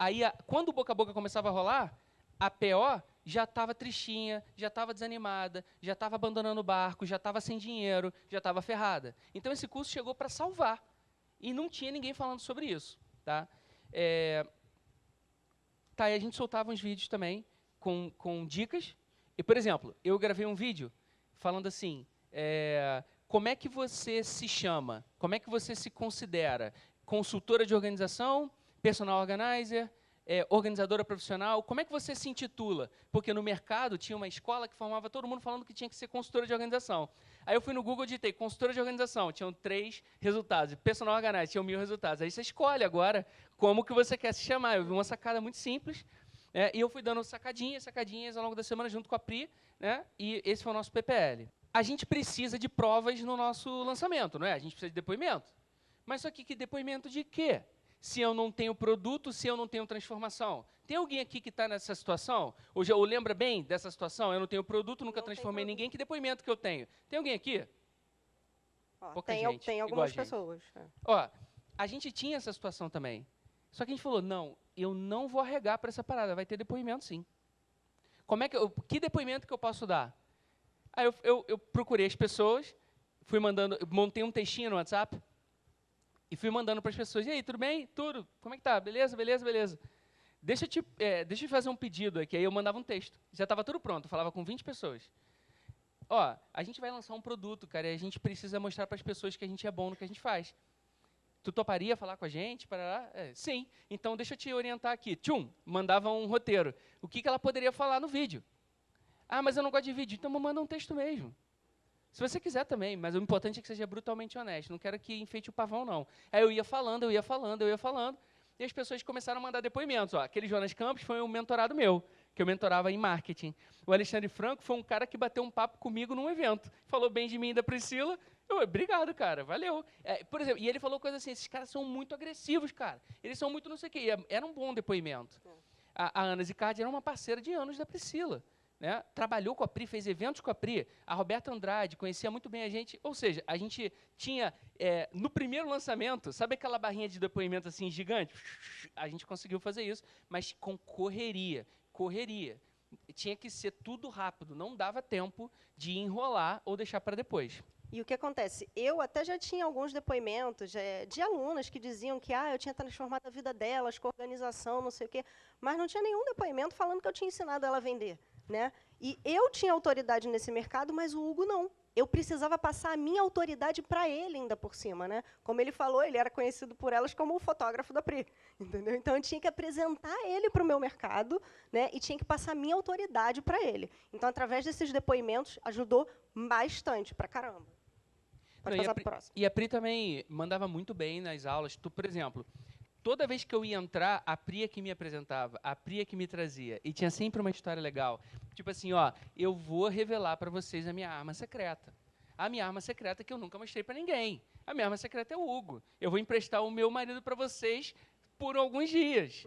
quando o boca a boca começava a rolar, a PO já estava tristinha, já estava desanimada, já estava abandonando o barco, já estava sem dinheiro, já estava ferrada. Então, esse curso chegou para salvar. E não tinha ninguém falando sobre isso. Tá? E a gente soltava uns vídeos também com dicas. E, por exemplo, eu gravei um vídeo falando assim, como é que você se chama? Como é que você se considera? Consultora de organização, personal organizer, organizadora profissional, como é que você se intitula? Porque no mercado tinha uma escola que formava todo mundo falando que tinha que ser consultora de organização. Aí eu fui no Google e digitei consultora de organização, tinham 3 resultados. Personal organizer, tinham 1.000 resultados. Aí você escolhe agora como que você quer se chamar. Eu vi uma sacada muito simples, e eu fui dando sacadinhas ao longo da semana junto com a Pri, né? E esse foi o nosso PPL. A gente precisa de provas no nosso lançamento, não é? A gente precisa de depoimento. Mas só que depoimento de quê? Se eu não tenho produto, se eu não tenho transformação. Tem alguém aqui que está nessa situação? Ou lembra bem dessa situação? Eu não tenho produto, nunca transformei ninguém. Que depoimento que eu tenho? Tem alguém aqui? Tem algumas pessoas. Ó, a gente tinha essa situação também. Só que a gente falou, não, eu não vou arregar para essa parada, vai ter depoimento sim. Que depoimento que eu posso dar? Aí eu procurei as pessoas, fui mandando, montei um textinho no WhatsApp, e fui mandando para as pessoas, e aí, tudo bem? Tudo? Como é que tá? Beleza, beleza, beleza. deixa eu fazer um pedido aqui. Aí eu mandava um texto. Já estava tudo pronto, eu falava com 20 pessoas. Ó, a gente vai lançar um produto, cara, e a gente precisa mostrar para as pessoas que a gente é bom no que a gente faz. Tu toparia falar com a gente? Sim. Então, deixa eu te orientar aqui. Mandava um roteiro. O que ela poderia falar no vídeo? Ah, mas eu não gosto de vídeo. Então, manda um texto mesmo. Se você quiser também, mas o importante é que seja brutalmente honesto. Não quero que enfeite o pavão, não. Aí eu ia falando, e as pessoas começaram a mandar depoimentos. Ó, aquele Jonas Campos foi um mentorado meu, que eu mentorava em marketing. O Alexandre Franco foi um cara que bateu um papo comigo num evento. Falou bem de mim e da Priscila. Obrigado, cara, valeu. Por exemplo, e ele falou coisa assim, esses caras são muito agressivos, cara. Eles são muito não sei o quê. Era um bom depoimento. A Ana Zicardi era uma parceira de anos da Priscila. Né? Trabalhou com a Pri, fez eventos com a Pri. A Roberta Andrade conhecia muito bem a gente. Ou seja, a gente tinha, no primeiro lançamento, sabe aquela barrinha de depoimento assim gigante? A gente conseguiu fazer isso, mas com correria. Tinha que ser tudo rápido, não dava tempo de enrolar ou deixar para depois. E o que acontece? Eu até já tinha alguns depoimentos de alunas que diziam que eu tinha transformado a vida delas com organização, não sei o quê, mas não tinha nenhum depoimento falando que eu tinha ensinado ela a vender. Né? E eu tinha autoridade nesse mercado, mas o Hugo não. Eu precisava passar a minha autoridade para ele ainda por cima. Né? Como ele falou, ele era conhecido por elas como o fotógrafo da Pri. Entendeu? Então, eu tinha que apresentar ele para o meu mercado, né? E tinha que passar a minha autoridade para ele. Então, através desses depoimentos, ajudou bastante, pra caramba. Pode passar para o próximo. E a Pri também mandava muito bem nas aulas. Por exemplo, toda vez que eu ia entrar, a Pri é que me apresentava, a Pri é que me trazia. E tinha sempre uma história legal. Tipo assim, ó, eu vou revelar para vocês a minha arma secreta. A minha arma secreta que eu nunca mostrei para ninguém. A minha arma secreta é o Hugo. Eu vou emprestar o meu marido para vocês por alguns dias.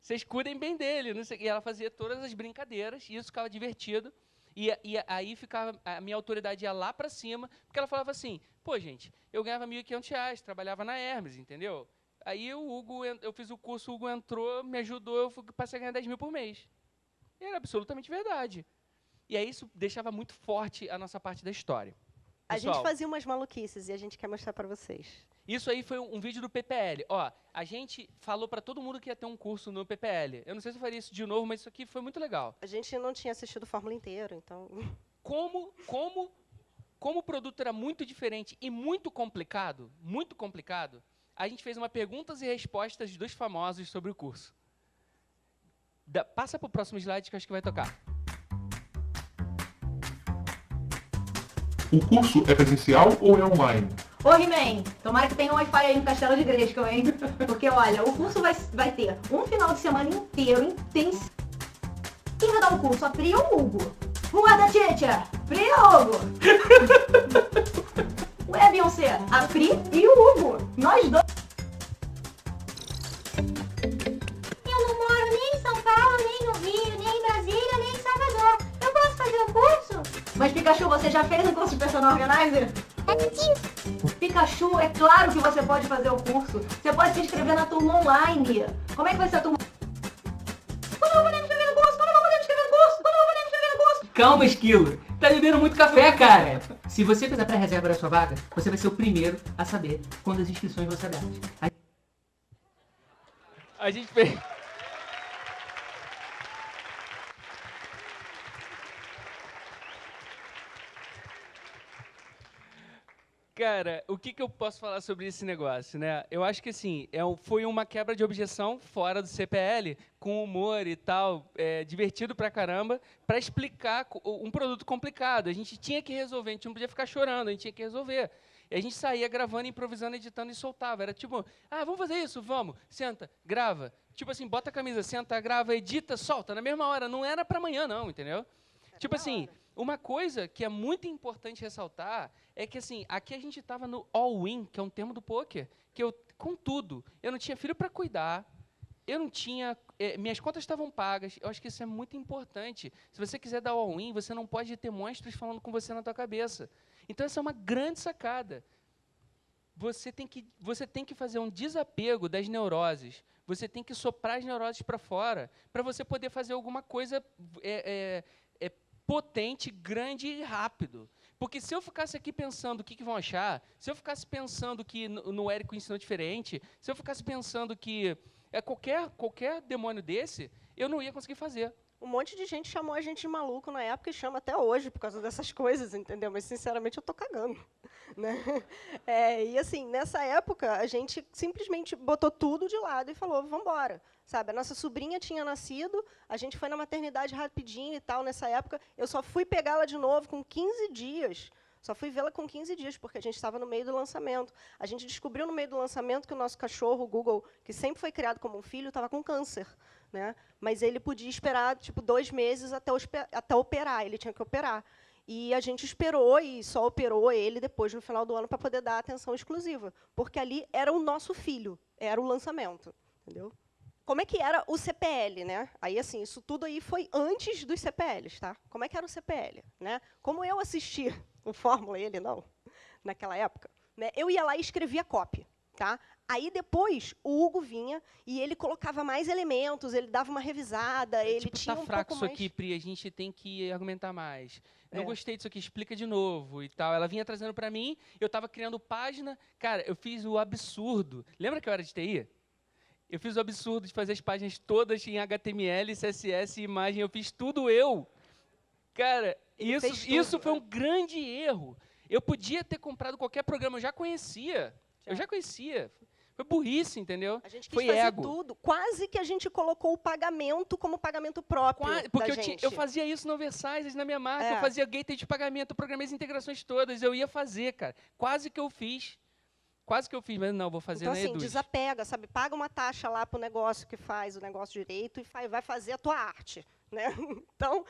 Vocês cuidem bem dele. Não sei. E ela fazia todas as brincadeiras, e isso ficava divertido. E aí ficava, a minha autoridade ia lá para cima, porque ela falava assim, pô, gente, eu ganhava R$1.500, trabalhava na Hermes, entendeu? Aí o Hugo, eu fiz o curso, o Hugo entrou, me ajudou, eu passei a ganhar 10 mil por mês. E era absolutamente verdade. E aí isso deixava muito forte a nossa parte da história. Pessoal, a gente fazia umas maluquices e a gente quer mostrar para vocês. Isso aí foi um vídeo do PPL. Ó, a gente falou para todo mundo que ia ter um curso no PPL. Eu não sei se eu faria isso de novo, mas isso aqui foi muito legal. A gente não tinha assistido o Fórmula inteiro, então... Como o produto era muito diferente e muito complicado, a gente fez uma perguntas e respostas dos famosos sobre o curso. Passa para o próximo slide que eu acho que vai tocar. O curso é presencial ou é online? Ô, He-Man, tomara que tenha um Wi-Fi aí no Castelo de Grayskull, hein? Porque, olha, o curso vai ter um final de semana inteiro, intenso. Quem vai dar o curso? A Pri ou o Hugo? Who are the teacher? Pri ou Hugo? Ué, Beyoncé, a Pri e o Hugo. Nós dois. Eu não moro nem em São Paulo, nem no Rio, nem em Brasília, nem em Salvador. Eu posso fazer o curso? Mas, Pikachu, você já fez um curso de personal organizer? Pikachu, é claro que você pode fazer o curso. Você pode se inscrever na turma online. Como é que vai ser a turma? Quando eu vou poder me inscrever no curso? Quando eu vou poder me inscrever no curso? Quando eu vou poder me inscrever no curso? Calma, Esquilo. Tá bebendo muito café, cara. Se você fizer pré-reserva da sua vaga, você vai ser o primeiro a saber quando as inscrições vão ser abertas. A gente fez... Cara, o que eu posso falar sobre esse negócio, né? Eu acho que, assim, foi uma quebra de objeção fora do CPL, com humor e tal, divertido pra caramba, pra explicar um produto complicado. A gente tinha que resolver, a gente não podia ficar chorando, a gente tinha que resolver. E a gente saía gravando, improvisando, editando e soltava. Era tipo, vamos fazer isso? Vamos. Senta, grava. Tipo assim, bota a camisa, senta, grava, edita, solta. Na mesma hora. Não era pra amanhã, não, entendeu? Tipo assim, uma coisa que é muito importante ressaltar é que, assim, aqui a gente estava no all-in, que é um termo do poker, que com tudo, eu não tinha filho para cuidar, eu não tinha, minhas contas estavam pagas, eu acho que isso é muito importante. Se você quiser dar all-in, você não pode ter monstros falando com você na tua cabeça. Então, essa é uma grande sacada. Você tem que fazer um desapego das neuroses, você tem que soprar as neuroses para fora, para você poder fazer alguma coisa potente, grande e rápido. Porque se eu ficasse aqui pensando o que vão achar, se eu ficasse pensando que no Érico ensinou diferente, se eu ficasse pensando que qualquer demônio desse, eu não ia conseguir fazer. Um monte de gente chamou a gente de maluco na época e chama até hoje por causa dessas coisas, entendeu? Mas, sinceramente, eu tô cagando. Né? E, assim, nessa época, a gente simplesmente botou tudo de lado e falou, vamos embora. Sabe? A nossa sobrinha tinha nascido, a gente foi na maternidade rapidinho e tal, nessa época. Eu só fui pegá-la de novo com 15 dias. Só fui vê-la com 15 dias, porque a gente estava no meio do lançamento. A gente descobriu no meio do lançamento que o nosso cachorro, o Google, que sempre foi criado como um filho, estava com câncer. Né? Mas ele podia esperar, tipo, 2 meses até operar, ele tinha que operar. E a gente esperou e só operou ele depois, no final do ano, para poder dar atenção exclusiva. Porque ali era o nosso filho, era o lançamento. Entendeu? Como é que era o CPL, né? Aí, assim, isso tudo aí foi antes dos CPLs, tá? Como é que era o CPL, né? Como eu assisti o Fórmula, ele não, naquela época, né? Eu ia lá e escrevia copy, tá? Aí, depois, o Hugo vinha e ele colocava mais elementos, ele dava uma revisada, ele tipo, tinha tá um fraco pouco isso mais... aqui, Pri, a gente tem que argumentar mais. Não É. gostei disso aqui, explica de novo e tal. Ela vinha trazendo para mim, eu estava criando página. Cara, eu fiz o absurdo. Lembra que eu era de TI? Eu fiz o absurdo de fazer as páginas todas em HTML, CSS e imagem. Eu fiz tudo eu. Cara, isso foi um grande erro. Eu podia ter comprado qualquer programa, eu já conhecia. Eu já conhecia. Foi burrice, entendeu? A gente quis foi fazer ego. tudo. Quase que a gente colocou o pagamento como pagamento próprio Porque da gente. eu fazia isso no Oversize, na minha marca. É. Eu fazia gateway de pagamento, eu programei as integrações todas. Eu ia fazer, cara. Quase que eu fiz. Quase que eu fiz, mas não, vou fazer Então, na assim, Eduz. desapega, sabe? Paga uma taxa lá para o negócio que faz o negócio direito e vai fazer a tua arte. Né? Então,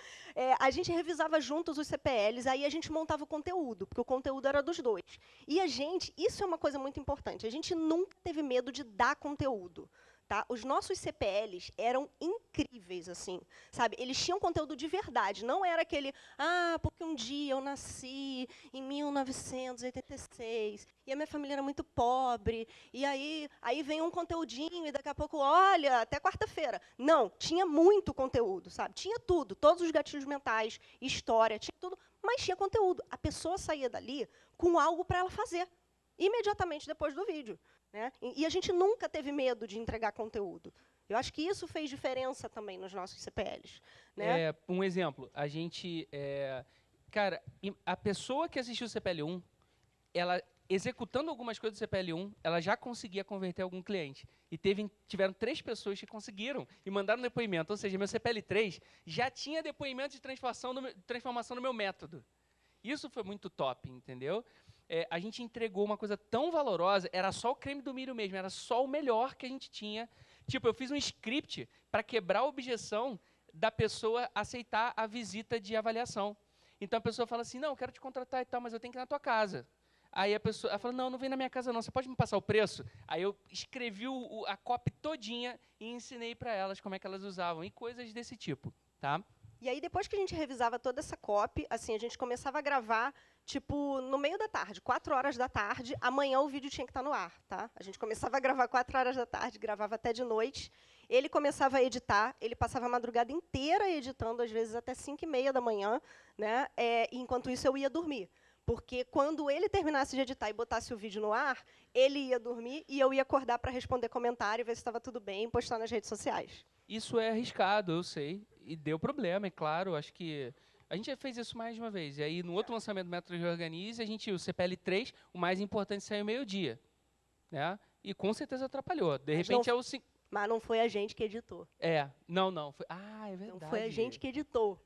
a gente revisava juntos os CPLs, aí a gente montava o conteúdo, porque o conteúdo era dos dois. E a gente, isso é uma coisa muito importante, a gente nunca teve medo de dar conteúdo. Tá? Os nossos CPLs eram incríveis, assim, sabe? Eles tinham conteúdo de verdade, não era aquele, porque um dia eu nasci em 1986 e a minha família era muito pobre, e aí vem um conteúdinho e daqui a pouco, olha, até quarta-feira. Não, tinha muito conteúdo, sabe? Tinha tudo, todos os gatilhos mentais, história, tinha tudo, mas tinha conteúdo. A pessoa saía dali com algo para ela fazer, imediatamente depois do vídeo. Né? E a gente nunca teve medo de entregar conteúdo. Eu acho que isso fez diferença também nos nossos CPLs. Né? Um exemplo, a gente... cara, a pessoa que assistiu o CPL1, ela, executando algumas coisas do CPL1, ela já conseguia converter algum cliente. E tiveram 3 pessoas que conseguiram e mandaram depoimento. Ou seja, meu CPL3 já tinha depoimento de transformação no meu método. Isso foi muito top, entendeu? A gente entregou uma coisa tão valorosa, era só o creme do milho mesmo, era só o melhor que a gente tinha. Tipo, eu fiz um script para quebrar a objeção da pessoa aceitar a visita de avaliação. Então, a pessoa fala assim, não, eu quero te contratar e tal, mas eu tenho que ir na tua casa. Aí a pessoa fala, não vem na minha casa não, você pode me passar o preço? Aí eu escrevi a copy todinha e ensinei para elas como é que elas usavam, e coisas desse tipo, tá? E aí, depois que a gente revisava toda essa copy, assim, a gente começava a gravar, tipo, no meio da tarde, 4 horas da tarde, amanhã o vídeo tinha que estar no ar, tá? A gente começava a gravar 4 horas da tarde, gravava até de noite, ele começava a editar, ele passava a madrugada inteira editando, às vezes até 5h30 da manhã, né? Enquanto isso, eu ia dormir. Porque quando ele terminasse de editar e botasse o vídeo no ar, ele ia dormir e eu ia acordar para responder comentário, ver se estava tudo bem e postar nas redes sociais. Isso é arriscado, eu sei. E deu problema, é claro. Acho que a gente já fez isso mais de uma vez. E aí, no outro lançamento do Método Reorganize, o CPL3, o mais importante, saiu meio-dia. Né? E com certeza atrapalhou. De repente, Mas não foi a gente que editou. Não. Foi, é verdade. Não foi a gente que editou.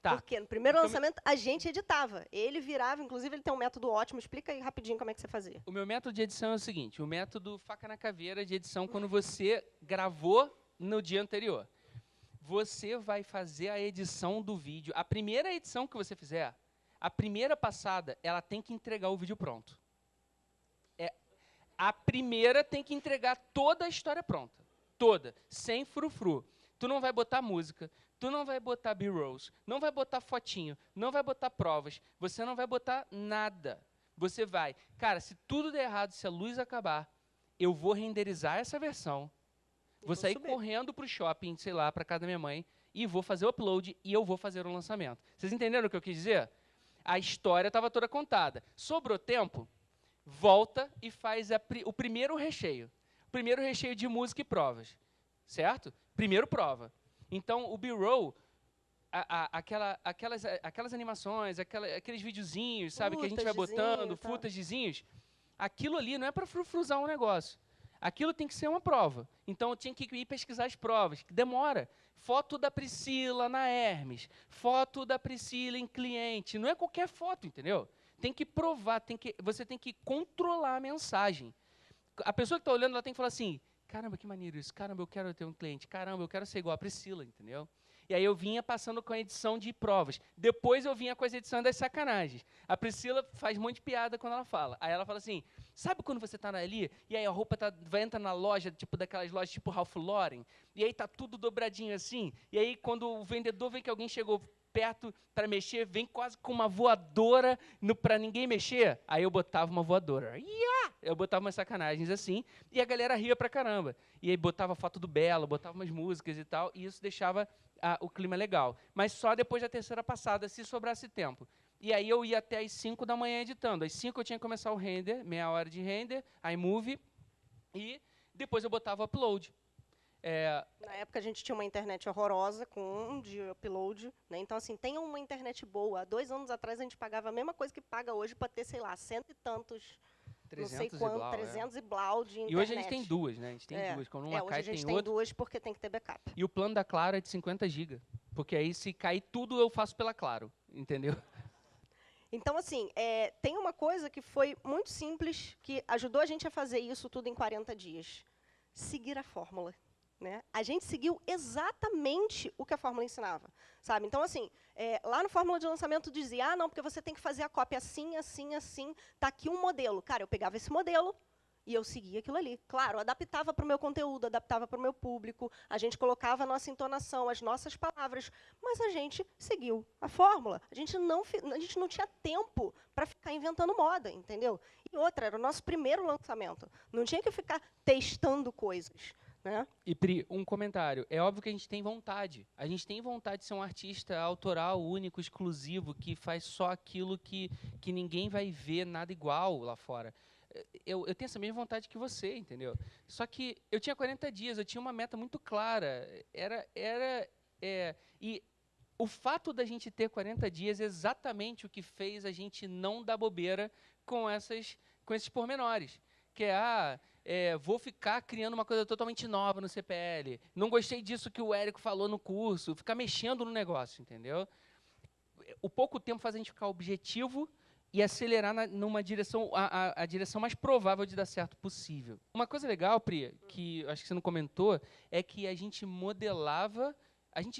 Tá. Porque no primeiro lançamento, a gente editava. Ele virava, inclusive, ele tem um método ótimo. Explica aí rapidinho como é que você fazia. O meu método de edição é o seguinte, o método faca na caveira de edição, quando você gravou no dia anterior. Você vai fazer a edição do vídeo. A primeira edição que você fizer, a primeira passada, ela tem que entregar o vídeo pronto. A primeira tem que entregar toda a história pronta. Toda. Sem frufru. Tu não vai botar música, tu não vai botar B-rolls, não vai botar fotinho, não vai botar provas, você não vai botar nada. Você vai, cara, se tudo der errado, se a luz acabar, eu vou renderizar essa versão, vou sair correndo para o shopping, sei lá, para casa da minha mãe, e vou fazer o upload e eu vou fazer o lançamento. Vocês entenderam o que eu quis dizer? A história estava toda contada. Sobrou tempo, volta e faz o primeiro recheio. Primeiro recheio de música e provas. Certo? Primeiro prova. Então, o B-roll, aquelas animações, aqueles videozinhos, sabe, que a gente vai botando, footagezinhos, aquilo ali não é para frufruzar um negócio. Aquilo tem que ser uma prova. Então, eu tinha que ir pesquisar as provas, que demora. Foto da Priscila na Hermes, foto da Priscila em cliente. Não é qualquer foto, entendeu? Tem que provar, você tem que controlar a mensagem. A pessoa que está olhando, ela tem que falar assim, caramba, que maneiro isso, caramba, eu quero ter um cliente, caramba, eu quero ser igual a Priscila, entendeu? E aí eu vinha passando com a edição de provas. Depois eu vinha com as edições das sacanagens. A Priscila faz um monte de piada quando ela fala. Aí ela fala assim, sabe quando você está ali, e aí a roupa vai entrar na loja, tipo daquelas lojas tipo Ralph Lauren, e aí tá tudo dobradinho assim, e aí quando o vendedor vê que alguém chegou perto para mexer, vem quase com uma voadora para ninguém mexer. Aí eu botava uma voadora. Eu botava umas sacanagens assim, e a galera ria pra caramba. E aí botava foto do Belo, botava umas músicas e tal, e isso deixava o clima legal. Mas só depois da terceira passada, se sobrasse tempo. E aí eu ia até às 5 da manhã editando. Às 5 eu tinha que começar o render, meia hora de render, iMovie, e depois eu botava o upload. Na época a gente tinha uma internet horrorosa com de upload, né? Então, assim, tem uma internet boa. Há 2 anos atrás a gente pagava a mesma coisa que paga hoje para ter, sei lá, 100 e tantos, 300 não sei quanto, e blau, 300 e blau de internet. E hoje a gente tem duas, né? A gente tem duas. Quando uma hoje cai, a gente tem outra. duas porque tem que ter backup. E o plano da Claro é de 50 GB. Porque aí, se cair tudo, eu faço pela Claro. Entendeu? Então, assim, tem uma coisa que foi muito simples, que ajudou a gente a fazer isso tudo em 40 dias. Seguir a fórmula. Né? A gente seguiu exatamente o que a fórmula ensinava, sabe? Então, assim, lá no fórmula de lançamento dizia, não, porque você tem que fazer a cópia assim, assim, assim, tá aqui um modelo. Cara, eu pegava esse modelo e eu seguia aquilo ali. Claro, adaptava para o meu conteúdo, adaptava para o meu público, a gente colocava a nossa entonação, as nossas palavras, mas a gente seguiu a fórmula. A gente não tinha tempo para ficar inventando moda, entendeu? E outra, era o nosso primeiro lançamento. Não tinha que ficar testando coisas. Né? E, Pri, um comentário. É óbvio que a gente tem vontade. A gente tem vontade de ser um artista autoral, único, exclusivo, que faz só aquilo que ninguém vai ver nada igual lá fora. Eu tenho essa mesma vontade que você, entendeu? Só que eu tinha 40 dias, eu tinha uma meta muito clara. E o fato da gente ter 40 dias é exatamente o que fez a gente não dar bobeira com esses pormenores. Que vou ficar criando uma coisa totalmente nova no CPL. Não gostei disso que o Érico falou no curso. Ficar mexendo no negócio, entendeu? O pouco tempo faz a gente ficar objetivo e acelerar numa direção, a direção mais provável de dar certo possível. Uma coisa legal, Pri, que acho que você não comentou, é que a gente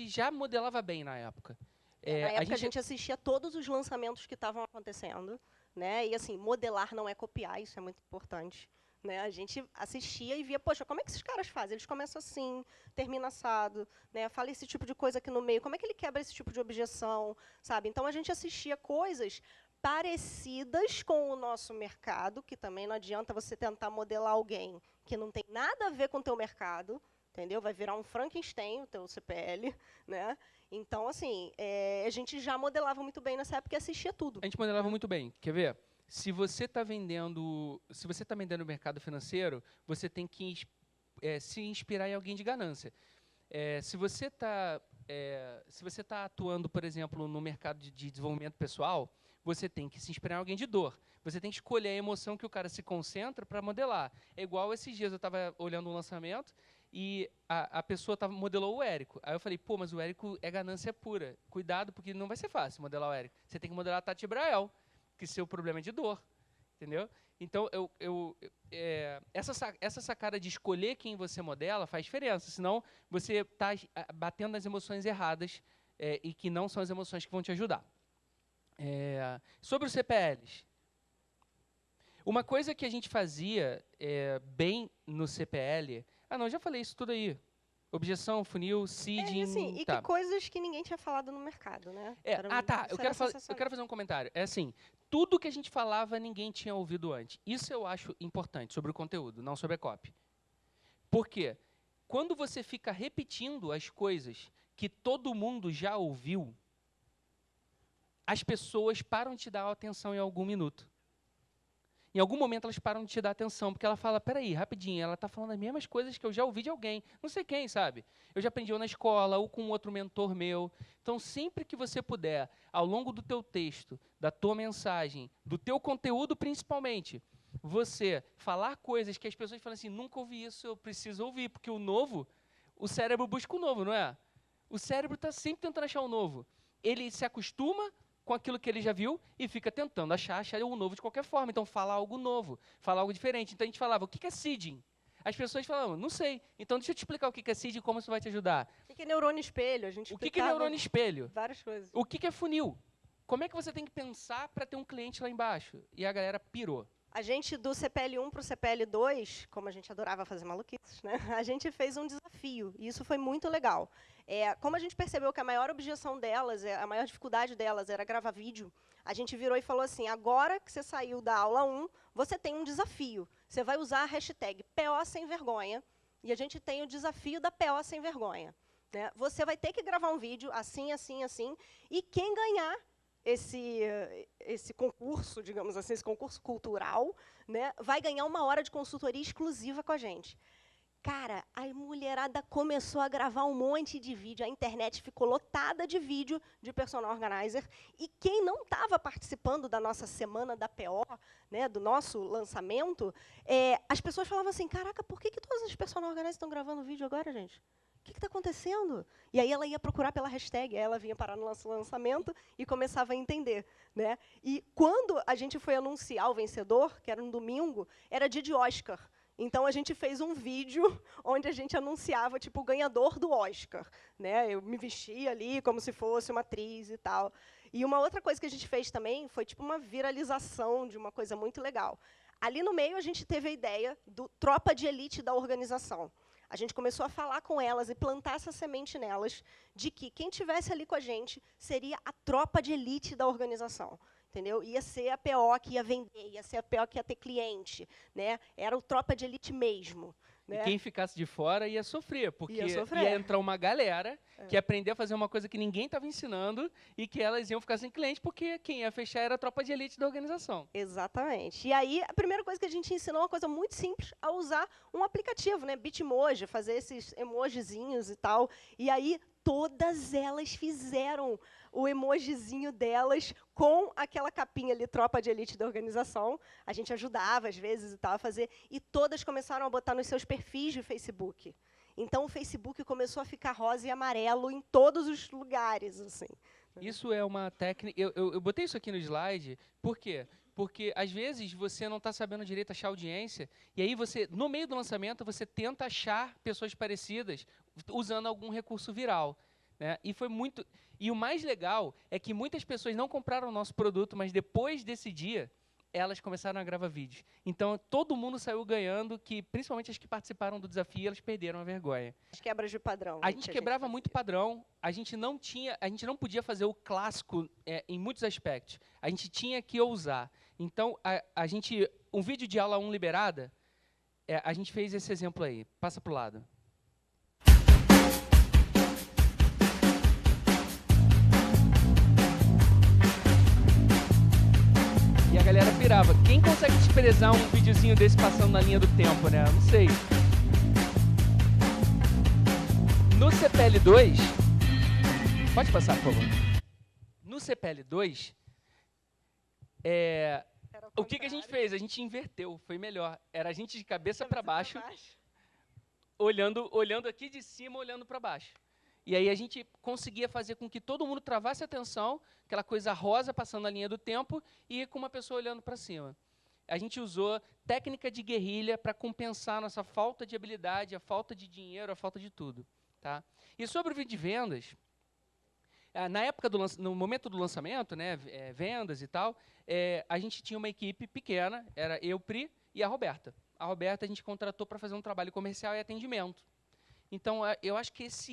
já modelava bem na época. Na época a gente assistia todos os lançamentos que estavam acontecendo, né? E assim, modelar não é copiar, isso é muito importante. Né? A gente assistia e via, poxa, como é que esses caras fazem? Eles começam assim, termina assado, né? Fala esse tipo de coisa aqui no meio, como é que ele quebra esse tipo de objeção, sabe? Então, a gente assistia coisas parecidas com o nosso mercado, que também não adianta você tentar modelar alguém que não tem nada a ver com o teu mercado, entendeu? Vai virar um Frankenstein, o teu CPL, né? Então, assim, a gente já modelava muito bem nessa época e assistia tudo. A gente modelava muito bem. Quer ver? Se você está vendendo no mercado financeiro, você tem que se inspirar em alguém de ganância. Se você está atuando, por exemplo, no mercado de desenvolvimento pessoal, você tem que se inspirar em alguém de dor. Você tem que escolher a emoção que o cara se concentra para modelar. É igual esses dias eu estava olhando um lançamento e a pessoa modelou o Érico. Aí eu falei, pô, mas o Érico é ganância pura. Cuidado, porque não vai ser fácil modelar o Érico. Você tem que modelar a Tati Brael, que seu problema é de dor, entendeu? Então, essa sacada de escolher quem você modela faz diferença, senão você está batendo nas emoções erradas e que não são as emoções que vão te ajudar. Sobre os CPLs, uma coisa que a gente fazia bem no CPL... não, já falei isso tudo aí. Objeção, funil, seeding... Assim, que coisas que ninguém tinha falado no mercado, né? Eu quero fazer um comentário. É assim, tudo que a gente falava, ninguém tinha ouvido antes. Isso eu acho importante, sobre o conteúdo, não sobre a copy. Por quê? Quando você fica repetindo as coisas que todo mundo já ouviu, as pessoas param de te dar atenção em algum minuto. Em algum momento elas param de te dar atenção, porque ela fala, peraí, rapidinho, ela está falando as mesmas coisas que eu já ouvi de alguém, não sei quem, sabe? Eu já aprendi ou na escola, ou com outro mentor meu. Então, sempre que você puder, ao longo do teu texto, da tua mensagem, do teu conteúdo principalmente, você falar coisas que as pessoas falam assim, nunca ouvi isso, eu preciso ouvir, porque o novo, o cérebro busca o novo, não é? O cérebro está sempre tentando achar o novo. Ele se acostuma com aquilo que ele já viu e fica tentando achar o novo de qualquer forma. Então, fala algo novo, fala algo diferente. Então, a gente falava, o que é seeding? As pessoas falavam, não sei. Então, deixa eu te explicar o que é seeding e como isso vai te ajudar. O que é neurônio espelho? A gente O que é neurônio espelho? Várias coisas. O que é funil? Como é que você tem que pensar para ter um cliente lá embaixo? E a galera pirou. A gente, do CPL1 para o CPL2, como a gente adorava fazer maluquices, né? A gente fez um desafio, e isso foi muito legal. Como a gente percebeu que a maior objeção delas, a maior dificuldade delas era gravar vídeo, a gente virou e falou assim, agora que você saiu da aula 1, você tem um desafio. Você vai usar a hashtag PO Sem Vergonha, e a gente tem o desafio da PO Sem Vergonha. Né? Você vai ter que gravar um vídeo assim, assim, assim, e quem ganhar esse concurso, digamos assim, esse concurso cultural, né, vai ganhar 1 hora de consultoria exclusiva com a gente. Cara, a mulherada começou a gravar um monte de vídeo, a internet ficou lotada de vídeo de personal organizer, e quem não estava participando da nossa semana da PO, né, do nosso lançamento, as pessoas falavam assim, caraca, por que todas as personal organizers estão gravando vídeo agora, gente? O que está acontecendo? E aí ela ia procurar pela hashtag, aí ela vinha parar no nosso lançamento e começava a entender. Né? E quando a gente foi anunciar o vencedor, que era um domingo, era dia de Oscar. Então, a gente fez um vídeo onde a gente anunciava tipo, o ganhador do Oscar. Né? Eu me vestia ali como se fosse uma atriz e tal. E uma outra coisa que a gente fez também foi tipo, uma viralização de uma coisa muito legal. Ali no meio, a gente teve a ideia do tropa de elite da organização. A gente começou a falar com elas e plantar essa semente nelas de que quem estivesse ali com a gente seria a tropa de elite da organização. Entendeu? Ia ser a PO que ia vender, ia ser a PO que ia ter cliente. Né? Era o tropa de elite mesmo. Né? E quem ficasse de fora ia sofrer, porque ia entrar uma galera que ia aprender a fazer uma coisa que ninguém estava ensinando e que elas iam ficar sem cliente, porque quem ia fechar era a tropa de elite da organização. Exatamente. E aí, a primeira coisa que a gente ensinou é uma coisa muito simples, a usar um aplicativo, né? Bitmoji, fazer esses emojizinhos e tal. E aí, todas elas fizeram o emojizinho delas com aquela capinha ali, tropa de elite da organização. A gente ajudava, às vezes, e tal, a fazer. E todas começaram a botar nos seus perfis de Facebook. Então, o Facebook começou a ficar rosa e amarelo em todos os lugares. Assim. Isso é uma técnica... Eu botei isso aqui no slide, por quê? Porque, às vezes, você não está sabendo direito achar audiência, e aí, você, no meio do lançamento, você tenta achar pessoas parecidas usando algum recurso viral. Né? E o mais legal é que muitas pessoas não compraram o nosso produto, mas depois desse dia, elas começaram a gravar vídeos. Então, todo mundo saiu ganhando, que principalmente as que participaram do desafio, elas perderam a vergonha. As quebras de padrão. A gente quebrava muito padrão, a gente não podia fazer o clássico em muitos aspectos. A gente tinha que ousar. Então, um vídeo de aula 1 liberada, a gente fez esse exemplo aí. Passa para o lado. E a galera pirava. Quem consegue desprezar um videozinho desse passando na linha do tempo, né? Não sei. No CPL2... Pode passar, por favor. No CPL2, o que a gente fez? A gente inverteu, foi melhor. Era a gente de cabeça para baixo, olhando aqui de cima, olhando para baixo. E aí a gente conseguia fazer com que todo mundo travasse a atenção, aquela coisa rosa passando na linha do tempo, e com uma pessoa olhando para cima. A gente usou técnica de guerrilha para compensar a nossa falta de habilidade, a falta de dinheiro, a falta de tudo. Tá? E sobre o vídeo de vendas, na época no momento do lançamento, né, vendas e tal, a gente tinha uma equipe pequena, era eu, Pri e a Roberta. A Roberta a gente contratou para fazer um trabalho comercial e atendimento. Então, eu acho que essa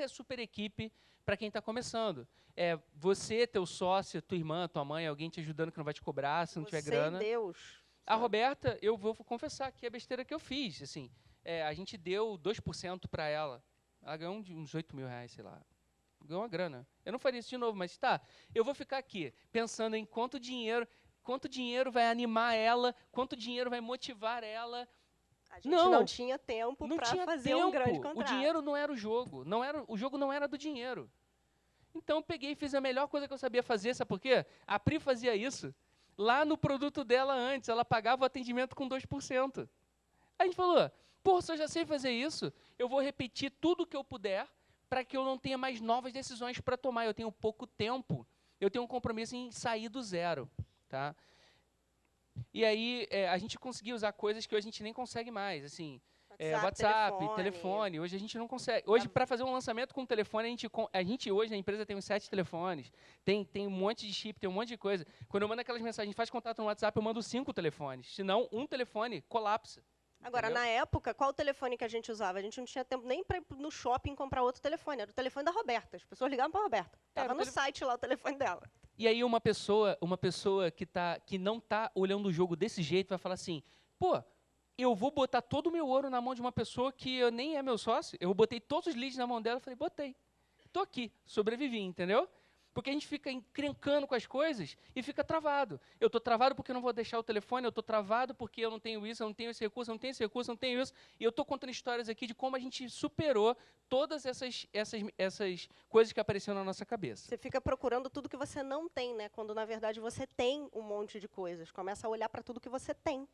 é a super equipe para quem está começando. Você, teu sócio, tua irmã, tua mãe, alguém te ajudando que não vai te cobrar se não tiver grana. Deus. A Roberta, eu vou confessar que é a besteira que eu fiz. Assim, a gente deu 2% para ela. Ela ganhou uns 8 mil reais, sei lá. ganhou uma grana. Eu não faria isso de novo, mas tá, eu vou ficar aqui pensando em quanto dinheiro vai animar ela, quanto dinheiro vai motivar ela. A gente não tinha tempo Não para tinha fazer tempo. um grande contrato. O dinheiro não era o jogo. O jogo não era do dinheiro. Então, eu peguei e fiz a melhor coisa que eu sabia fazer, sabe por quê? A Pri fazia isso lá no produto dela antes. Ela pagava o atendimento com 2%. Aí a gente falou, pô, se eu já sei fazer isso, eu vou repetir tudo que eu puder para que eu não tenha mais novas decisões para tomar. Eu tenho pouco tempo. Eu tenho um compromisso em sair do zero. Tá? E aí, a gente conseguia usar coisas que hoje a gente nem consegue mais. Assim, WhatsApp, telefone. Hoje a gente não consegue. Hoje, para fazer um lançamento com telefone, a gente hoje na empresa tem uns 7 telefones, tem um monte de chip, tem um monte de coisa. Quando eu mando aquelas mensagens, faz contato no WhatsApp, eu mando 5 telefones. Senão, um telefone colapsa. Agora, Entendeu? na época, qual o telefone que a gente usava? A gente não tinha tempo nem para ir no shopping comprar outro telefone. Era o telefone da Roberta. As pessoas ligavam para a Roberta. Estava no site lá o telefone dela. E aí uma pessoa que não está olhando o jogo desse jeito vai falar assim, pô, eu vou botar todo o meu ouro na mão de uma pessoa que nem é meu sócio. Eu botei todos os leads na mão dela e falei, botei. Tô aqui, sobrevivi, entendeu? Porque a gente fica encrencando com as coisas e fica travado. Eu estou travado porque eu não vou deixar o telefone, eu estou travado porque eu não tenho isso, eu não tenho esse recurso, eu não tenho esse recurso, eu não tenho isso. E eu estou contando histórias aqui de como a gente superou todas essas coisas que apareceram na nossa cabeça. Você fica procurando tudo que você não tem, né? Quando, na verdade, você tem um monte de coisas. Começa a olhar para tudo que você tem.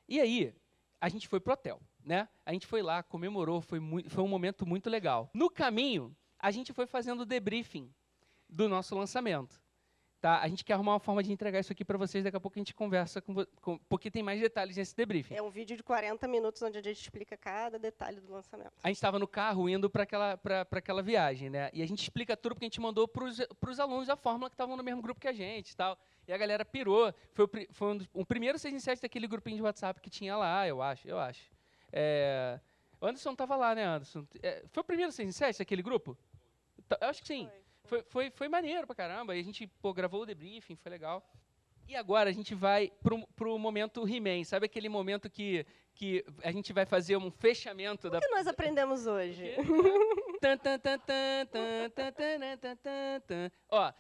E aí, a gente foi pro hotel, né? A gente foi lá, comemorou, foi um momento muito legal. No caminho, a gente foi fazendo o debriefing do nosso lançamento. Tá? A gente quer arrumar uma forma de entregar isso aqui para vocês, daqui a pouco a gente conversa, porque tem mais detalhes nesse debriefing. É um vídeo de 40 minutos onde a gente explica cada detalhe do lançamento. A gente estava no carro indo para aquela viagem, né? E a gente explica tudo porque a gente mandou para os alunos da Fórmula que estavam no mesmo grupo que a gente e tal. E a galera pirou. Foi o primeiro 6 em 7 daquele grupinho de WhatsApp que tinha lá, eu acho. O Anderson estava lá, né, Anderson? Foi o primeiro 6 em 7 daquele grupo? Eu acho que sim. Foi maneiro pra caramba. E a gente gravou o debriefing, foi legal. E agora a gente vai pro momento He-Man. Sabe aquele momento que a gente vai fazer um fechamento da... O que nós aprendemos hoje? Ó,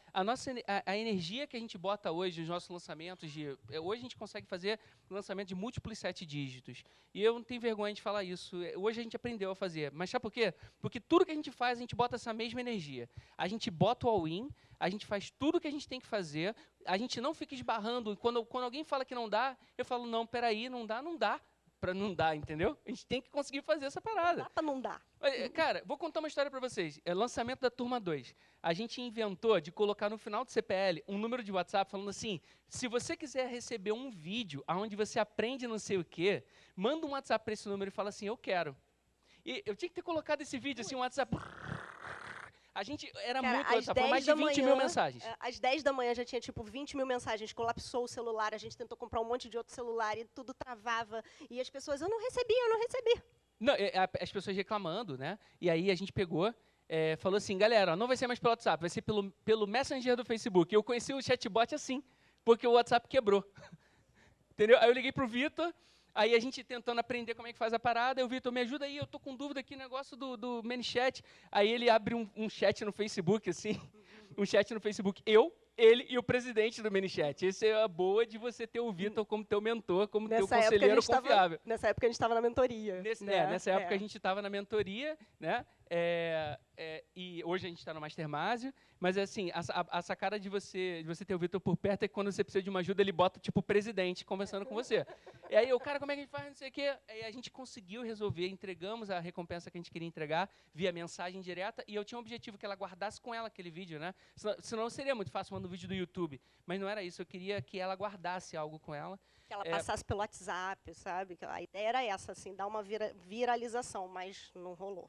a energia que a gente bota hoje nos nossos lançamentos, hoje a gente consegue fazer lançamento de múltiplos 7 dígitos. E eu não tenho vergonha de falar isso. Hoje a gente aprendeu a fazer. Mas sabe por quê? Porque tudo que a gente faz, a gente bota essa mesma energia. A gente bota o all-in, a gente faz tudo que a gente tem que fazer, a gente não fica esbarrando. Quando alguém fala que não dá, eu falo, não, peraí, não dá. Pra não dar, entendeu? A gente tem que conseguir fazer essa parada. Não dá pra não dar. Cara, vou contar uma história pra vocês. Lançamento da turma 2. A gente inventou de colocar no final do CPL um número de WhatsApp falando assim, se você quiser receber um vídeo onde você aprende não sei o quê, manda um WhatsApp pra esse número e fala assim, eu quero. E eu tinha que ter colocado esse vídeo, assim, um WhatsApp... A gente era muito WhatsApp, foram mais de 20 mil mensagens. Às 10 da manhã já tinha, tipo, 20 mil mensagens, colapsou o celular, a gente tentou comprar um monte de outro celular e tudo travava. E as pessoas, eu não recebi. Não, as pessoas reclamando, né? E aí a gente pegou, falou assim, galera, ó, não vai ser mais pelo WhatsApp, vai ser pelo Messenger do Facebook. Eu conheci o chatbot assim, porque o WhatsApp quebrou. Entendeu? Aí eu liguei pro Vitor, aí a gente tentando aprender como é que faz a parada, o Vitor, me ajuda aí, eu tô com dúvida aqui no negócio do ManyChat. Aí ele abre um chat no Facebook, assim, um chat no Facebook, ele e o presidente do ManyChat. Essa é a boa de você ter o Vitor como teu mentor, como teu conselheiro confiável. Nessa época a gente estava na mentoria. Nessa época a gente estava na mentoria, né? E hoje a gente está no Mastermásio, mas assim, a sacada de você ter o Vitor por perto é que quando você precisa de uma ajuda, ele bota tipo o presidente conversando com você. E aí o cara, como é que a gente faz, não sei o quê? Aí a gente conseguiu resolver, entregamos a recompensa que a gente queria entregar via mensagem direta, e eu tinha um objetivo que ela guardasse com ela aquele vídeo, né? Senão seria muito fácil mandar um vídeo do YouTube, mas não era isso, eu queria que ela guardasse algo com ela. Que ela passasse pelo WhatsApp, sabe? A ideia era essa, assim, dar uma viralização, mas não rolou.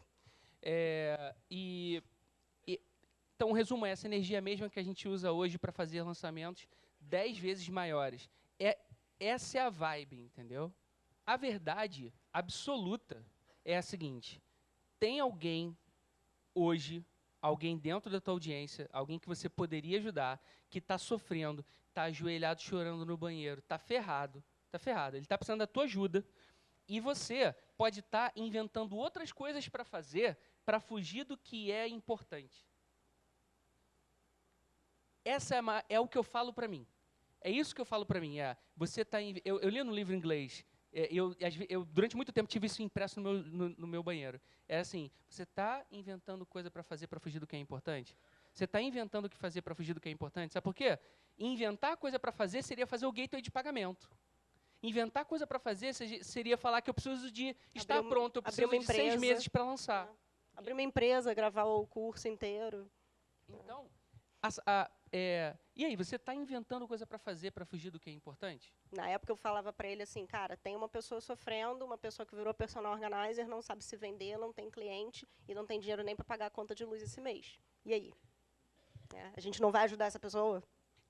Então, o resumo é essa energia mesma que a gente usa hoje para fazer lançamentos 10 vezes maiores. Essa é a vibe, entendeu? A verdade absoluta é a seguinte, tem alguém hoje, alguém dentro da tua audiência, alguém que você poderia ajudar, que está sofrendo, está ajoelhado chorando no banheiro, está ferrado, ele está precisando da tua ajuda, e você pode estar inventando outras coisas para fazer, para fugir do que é importante. é o que eu falo para mim. É isso que eu falo para mim. Você tá eu li no livro em inglês. Eu, durante muito tempo, tive isso impresso no meu banheiro. É assim, você está inventando coisa para fazer para fugir do que é importante? Você está inventando o que fazer para fugir do que é importante? Sabe por quê? Inventar coisa para fazer seria fazer o gateway de pagamento. Inventar coisa para fazer seria falar que eu preciso de estar pronto, eu preciso de 6 meses para lançar. Abrir uma empresa, gravar o curso inteiro. Então, e aí, você está inventando coisa para fazer para fugir do que é importante? Na época eu falava para ele assim, cara, tem uma pessoa sofrendo, uma pessoa que virou personal organizer, não sabe se vender, não tem cliente e não tem dinheiro nem para pagar a conta de luz esse mês. E aí? A gente não vai ajudar essa pessoa?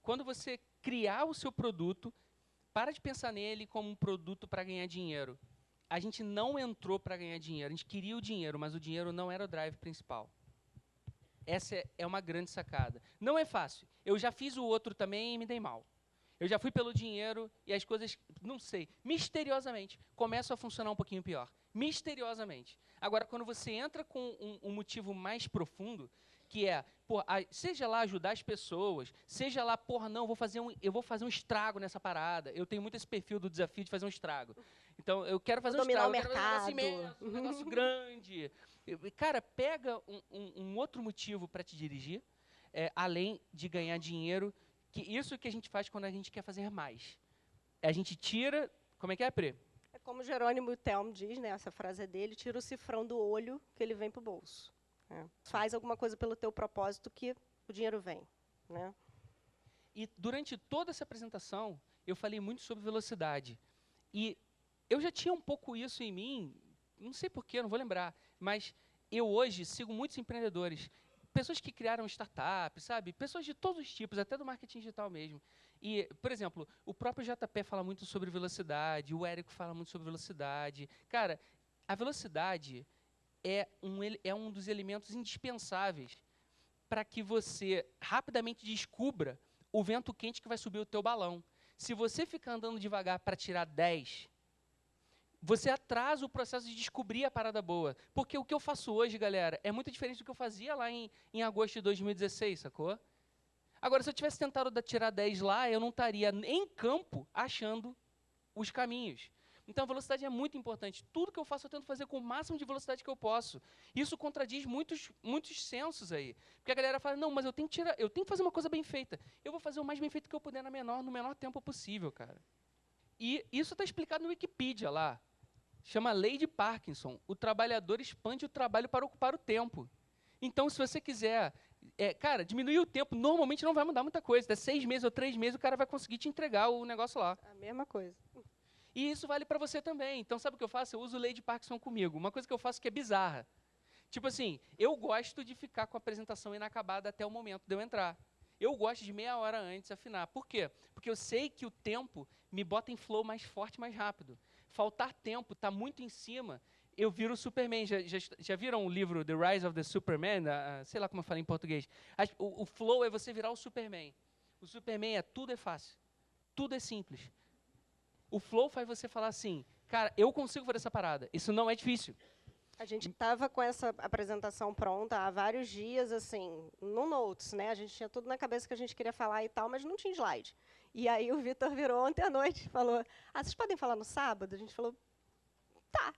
Quando você criar o seu produto, para de pensar nele como um produto para ganhar dinheiro. A gente não entrou para ganhar dinheiro, a gente queria o dinheiro, mas o dinheiro não era o drive principal. Essa é uma grande sacada. Não é fácil. Eu já fiz o outro também e me dei mal. Eu já fui pelo dinheiro e as coisas, não sei, misteriosamente, começam a funcionar um pouquinho pior. Misteriosamente. Agora, quando você entra com um motivo mais profundo, que é, seja lá ajudar as pessoas, seja lá, não, eu vou fazer um estrago nessa parada. Eu tenho muito esse perfil do desafio de fazer um estrago. Então, eu quero fazer um estrago, eu quero fazer um negócio imenso, um negócio grande. Cara, pega um outro motivo para te dirigir, além de ganhar dinheiro, que isso que a gente faz quando a gente quer fazer mais. A gente tira... Como é que é, Pri? É como Jerônimo Telmo diz, né, essa frase é dele, tira o cifrão do olho que ele vem para o bolso. Faz alguma coisa pelo teu propósito que o dinheiro vem. Né? E durante toda essa apresentação, eu falei muito sobre velocidade. E eu já tinha um pouco isso em mim, não sei porquê, não vou lembrar, mas eu hoje sigo muitos empreendedores, pessoas que criaram startups, sabe? Pessoas de todos os tipos, até do marketing digital mesmo. E, por exemplo, o próprio JP fala muito sobre velocidade, o Érico fala muito sobre velocidade. Cara, a velocidade é um dos elementos indispensáveis para que você rapidamente descubra o vento quente que vai subir o teu balão. Se você ficar andando devagar para tirar 10, você atrasa o processo de descobrir a parada boa. Porque o que eu faço hoje, galera, é muito diferente do que eu fazia lá em agosto de 2016, sacou? Agora, se eu tivesse tentado tirar 10 lá, eu não estaria em campo achando os caminhos. Então, a velocidade é muito importante. Tudo que eu faço, eu tento fazer com o máximo de velocidade que eu posso. Isso contradiz muitos sensos aí. Porque a galera fala, não, mas eu tenho que fazer uma coisa bem feita. Eu vou fazer o mais bem feito que eu puder no menor tempo possível, cara. E isso está explicado no Wikipedia lá. Chama Lei de Parkinson. O trabalhador expande o trabalho para ocupar o tempo. Então, se você quiser, cara, diminuir o tempo, normalmente não vai mudar muita coisa. 6 meses ou 3 meses, o cara vai conseguir te entregar o negócio lá. A mesma coisa. E isso vale para você também. Então, sabe o que eu faço? Eu uso Lei de Parkinson comigo. Uma coisa que eu faço que é bizarra. Tipo assim, eu gosto de ficar com a apresentação inacabada até o momento de eu entrar. Eu gosto de meia hora antes afinar. Por quê? Porque eu sei que o tempo me bota em flow mais forte, mais rápido. Faltar tempo, tá muito em cima, eu viro o Superman. Já viram o livro The Rise of the Superman? Sei lá como eu falei em português. O flow é você virar o Superman. O Superman tudo é fácil. Tudo é simples. O flow faz você falar assim, cara, eu consigo fazer essa parada. Isso não é difícil. A gente estava com essa apresentação pronta há vários dias, assim, no Notes, né? A gente tinha tudo na cabeça que a gente queria falar e tal, mas não tinha slide. E aí o Vitor virou ontem à noite e falou, vocês podem falar no sábado? A gente falou, tá.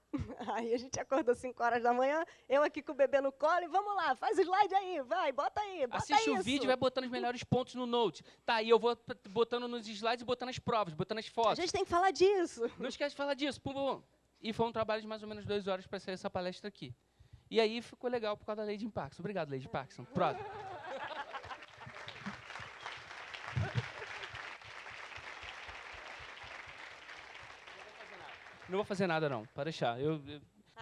Aí a gente acordou 5 horas da manhã, eu aqui com o bebê no colo, e vamos lá, faz o slide aí, vai, bota aí, bota Assiste isso. o vídeo e vai botando os melhores pontos no Note. Tá, aí eu vou botando nos slides e botando as provas, botando as fotos. A gente tem que falar disso. Não esquece de falar disso. Pum, pum. E foi um trabalho de mais ou menos 2 horas para sair essa palestra aqui. E aí ficou legal por causa da Lei de Parkinson. Obrigado, Lei de Parkinson. Próximo. Não vou fazer nada, não. Pode deixar.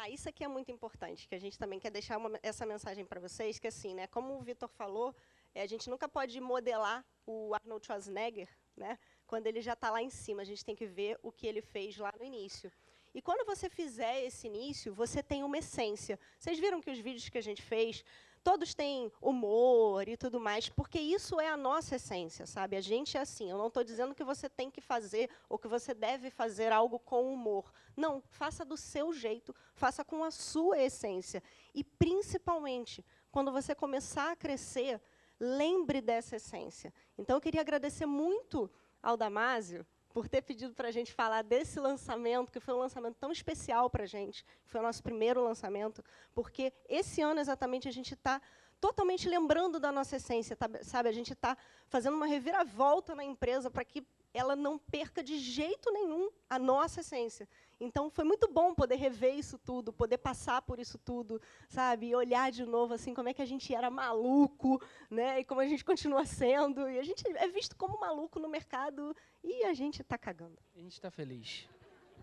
Isso aqui é muito importante, que a gente também quer deixar essa mensagem para vocês, que assim, né, como o Vitor falou, a gente nunca pode modelar o Arnold Schwarzenegger, né, quando ele já está lá em cima. A gente tem que ver o que ele fez lá no início. E quando você fizer esse início, você tem uma essência. Vocês viram que os vídeos que a gente fez, todos têm humor e tudo mais, porque isso é a nossa essência, sabe? A gente é assim. Eu não estou dizendo que você tem que fazer ou que você deve fazer algo com humor. Não, faça do seu jeito, faça com a sua essência. E, principalmente, quando você começar a crescer, lembre dessa essência. Então, eu queria agradecer muito ao Damásio por ter pedido para a gente falar desse lançamento, que foi um lançamento tão especial para a gente, foi o nosso primeiro lançamento, porque esse ano, exatamente, a gente está totalmente lembrando da nossa essência, sabe? A gente está fazendo uma reviravolta na empresa para que ela não perca de jeito nenhum a nossa essência. Então, foi muito bom poder rever isso tudo, poder passar por isso tudo, sabe? E olhar de novo, assim, como é que a gente era maluco, né? E como a gente continua sendo. E a gente é visto como maluco no mercado e a gente está cagando. A gente está feliz.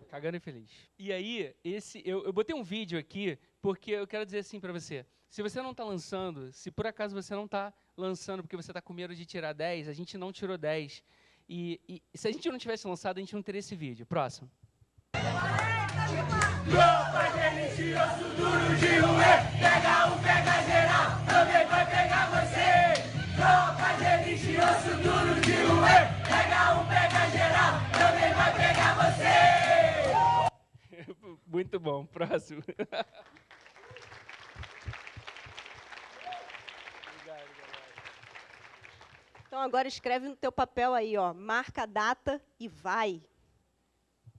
Cagando e feliz. E aí, eu botei um vídeo aqui, porque eu quero dizer assim para você. Se você não está lançando, se por acaso você não está lançando porque você está com medo de tirar 10, a gente não tirou 10. E se a gente não tivesse lançado, a gente não teria esse vídeo. Próximo. Tropa delicioso, duro de roer. Pega um, pega geral, também vai pegar você. Tropa delicioso, duro de roer. Pega um, pega geral, também vai pegar você. Muito bom. Próximo. Então, agora escreve no teu papel aí, ó, marca a data e vai.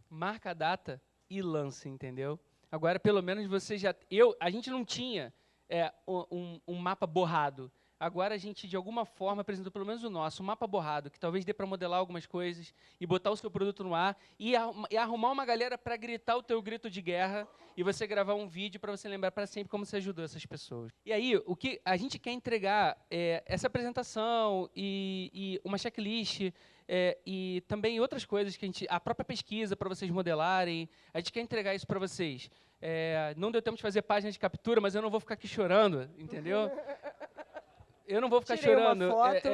Marca a data e lance, entendeu? Agora, pelo menos, você já... A gente não tinha um mapa borrado. Agora, a gente, de alguma forma, apresentou, pelo menos o nosso, um mapa borrado, que talvez dê para modelar algumas coisas e botar o seu produto no ar e arrumar uma galera para gritar o teu grito de guerra e você gravar um vídeo para você lembrar para sempre como você ajudou essas pessoas. E aí, o que a gente quer entregar é essa apresentação e uma checklist e também outras coisas que a própria pesquisa para vocês modelarem. A gente quer entregar isso para vocês. Não deu tempo de fazer página de captura, mas eu não vou ficar aqui chorando, entendeu? Eu não vou ficar Tirei uma chorando. foto.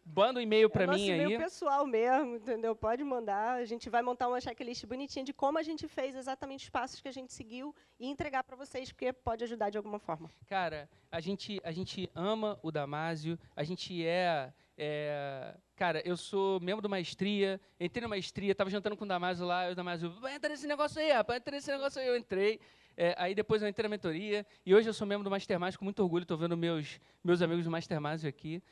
Manda um e-mail para mim aí. Nosso e-mail pessoal mesmo, entendeu? Pode mandar. A gente vai montar uma checklist bonitinha de como a gente fez exatamente os passos que a gente seguiu e entregar para vocês, porque pode ajudar de alguma forma. Cara, a gente ama o Damásio. A gente cara, eu sou membro do Maestria. Entrei na Maestria, estava jantando com o Damásio lá. E o Damásio, entra nesse negócio aí, rapaz, entra nesse negócio aí. Eu entrei. Aí depois eu entrei na mentoria, e hoje eu sou membro do Mastermind com muito orgulho, estou vendo meus amigos do Mastermind aqui,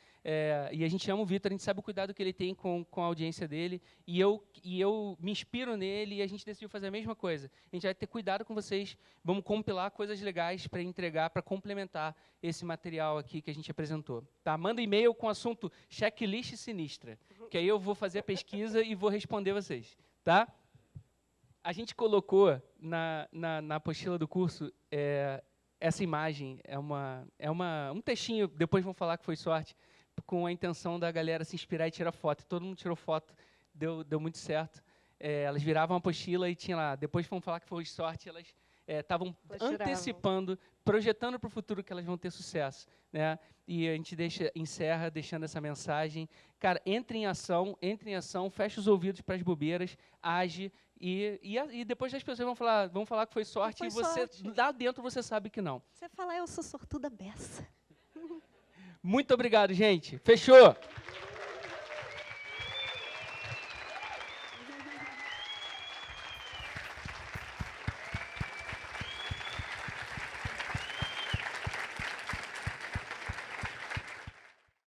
e a gente ama o Vitor, a gente sabe o cuidado que ele tem com a audiência dele, e eu me inspiro nele, e a gente decidiu fazer a mesma coisa. A gente vai ter cuidado com vocês, vamos compilar coisas legais para entregar, para complementar esse material aqui que a gente apresentou. Tá? Manda e-mail com o assunto checklist sinistra, que aí eu vou fazer a pesquisa e vou responder vocês. Tá? A gente colocou na apostila do curso essa imagem, um textinho, depois vão falar que foi sorte, com a intenção da galera se inspirar e tirar foto. E todo mundo tirou foto, deu muito certo. Elas viravam a apostila e tinha lá, depois vão falar que foi sorte, elas estavam antecipando, projetando para o futuro que elas vão ter sucesso. Né? E a gente encerra deixando essa mensagem. Cara, entre em ação, fecha os ouvidos para as bobeiras, age. E depois as pessoas vão falar que foi sorte e você, sorte. lá dentro, você sabe que não. Você fala, eu sou sortuda beça. Muito obrigado, gente. Fechou!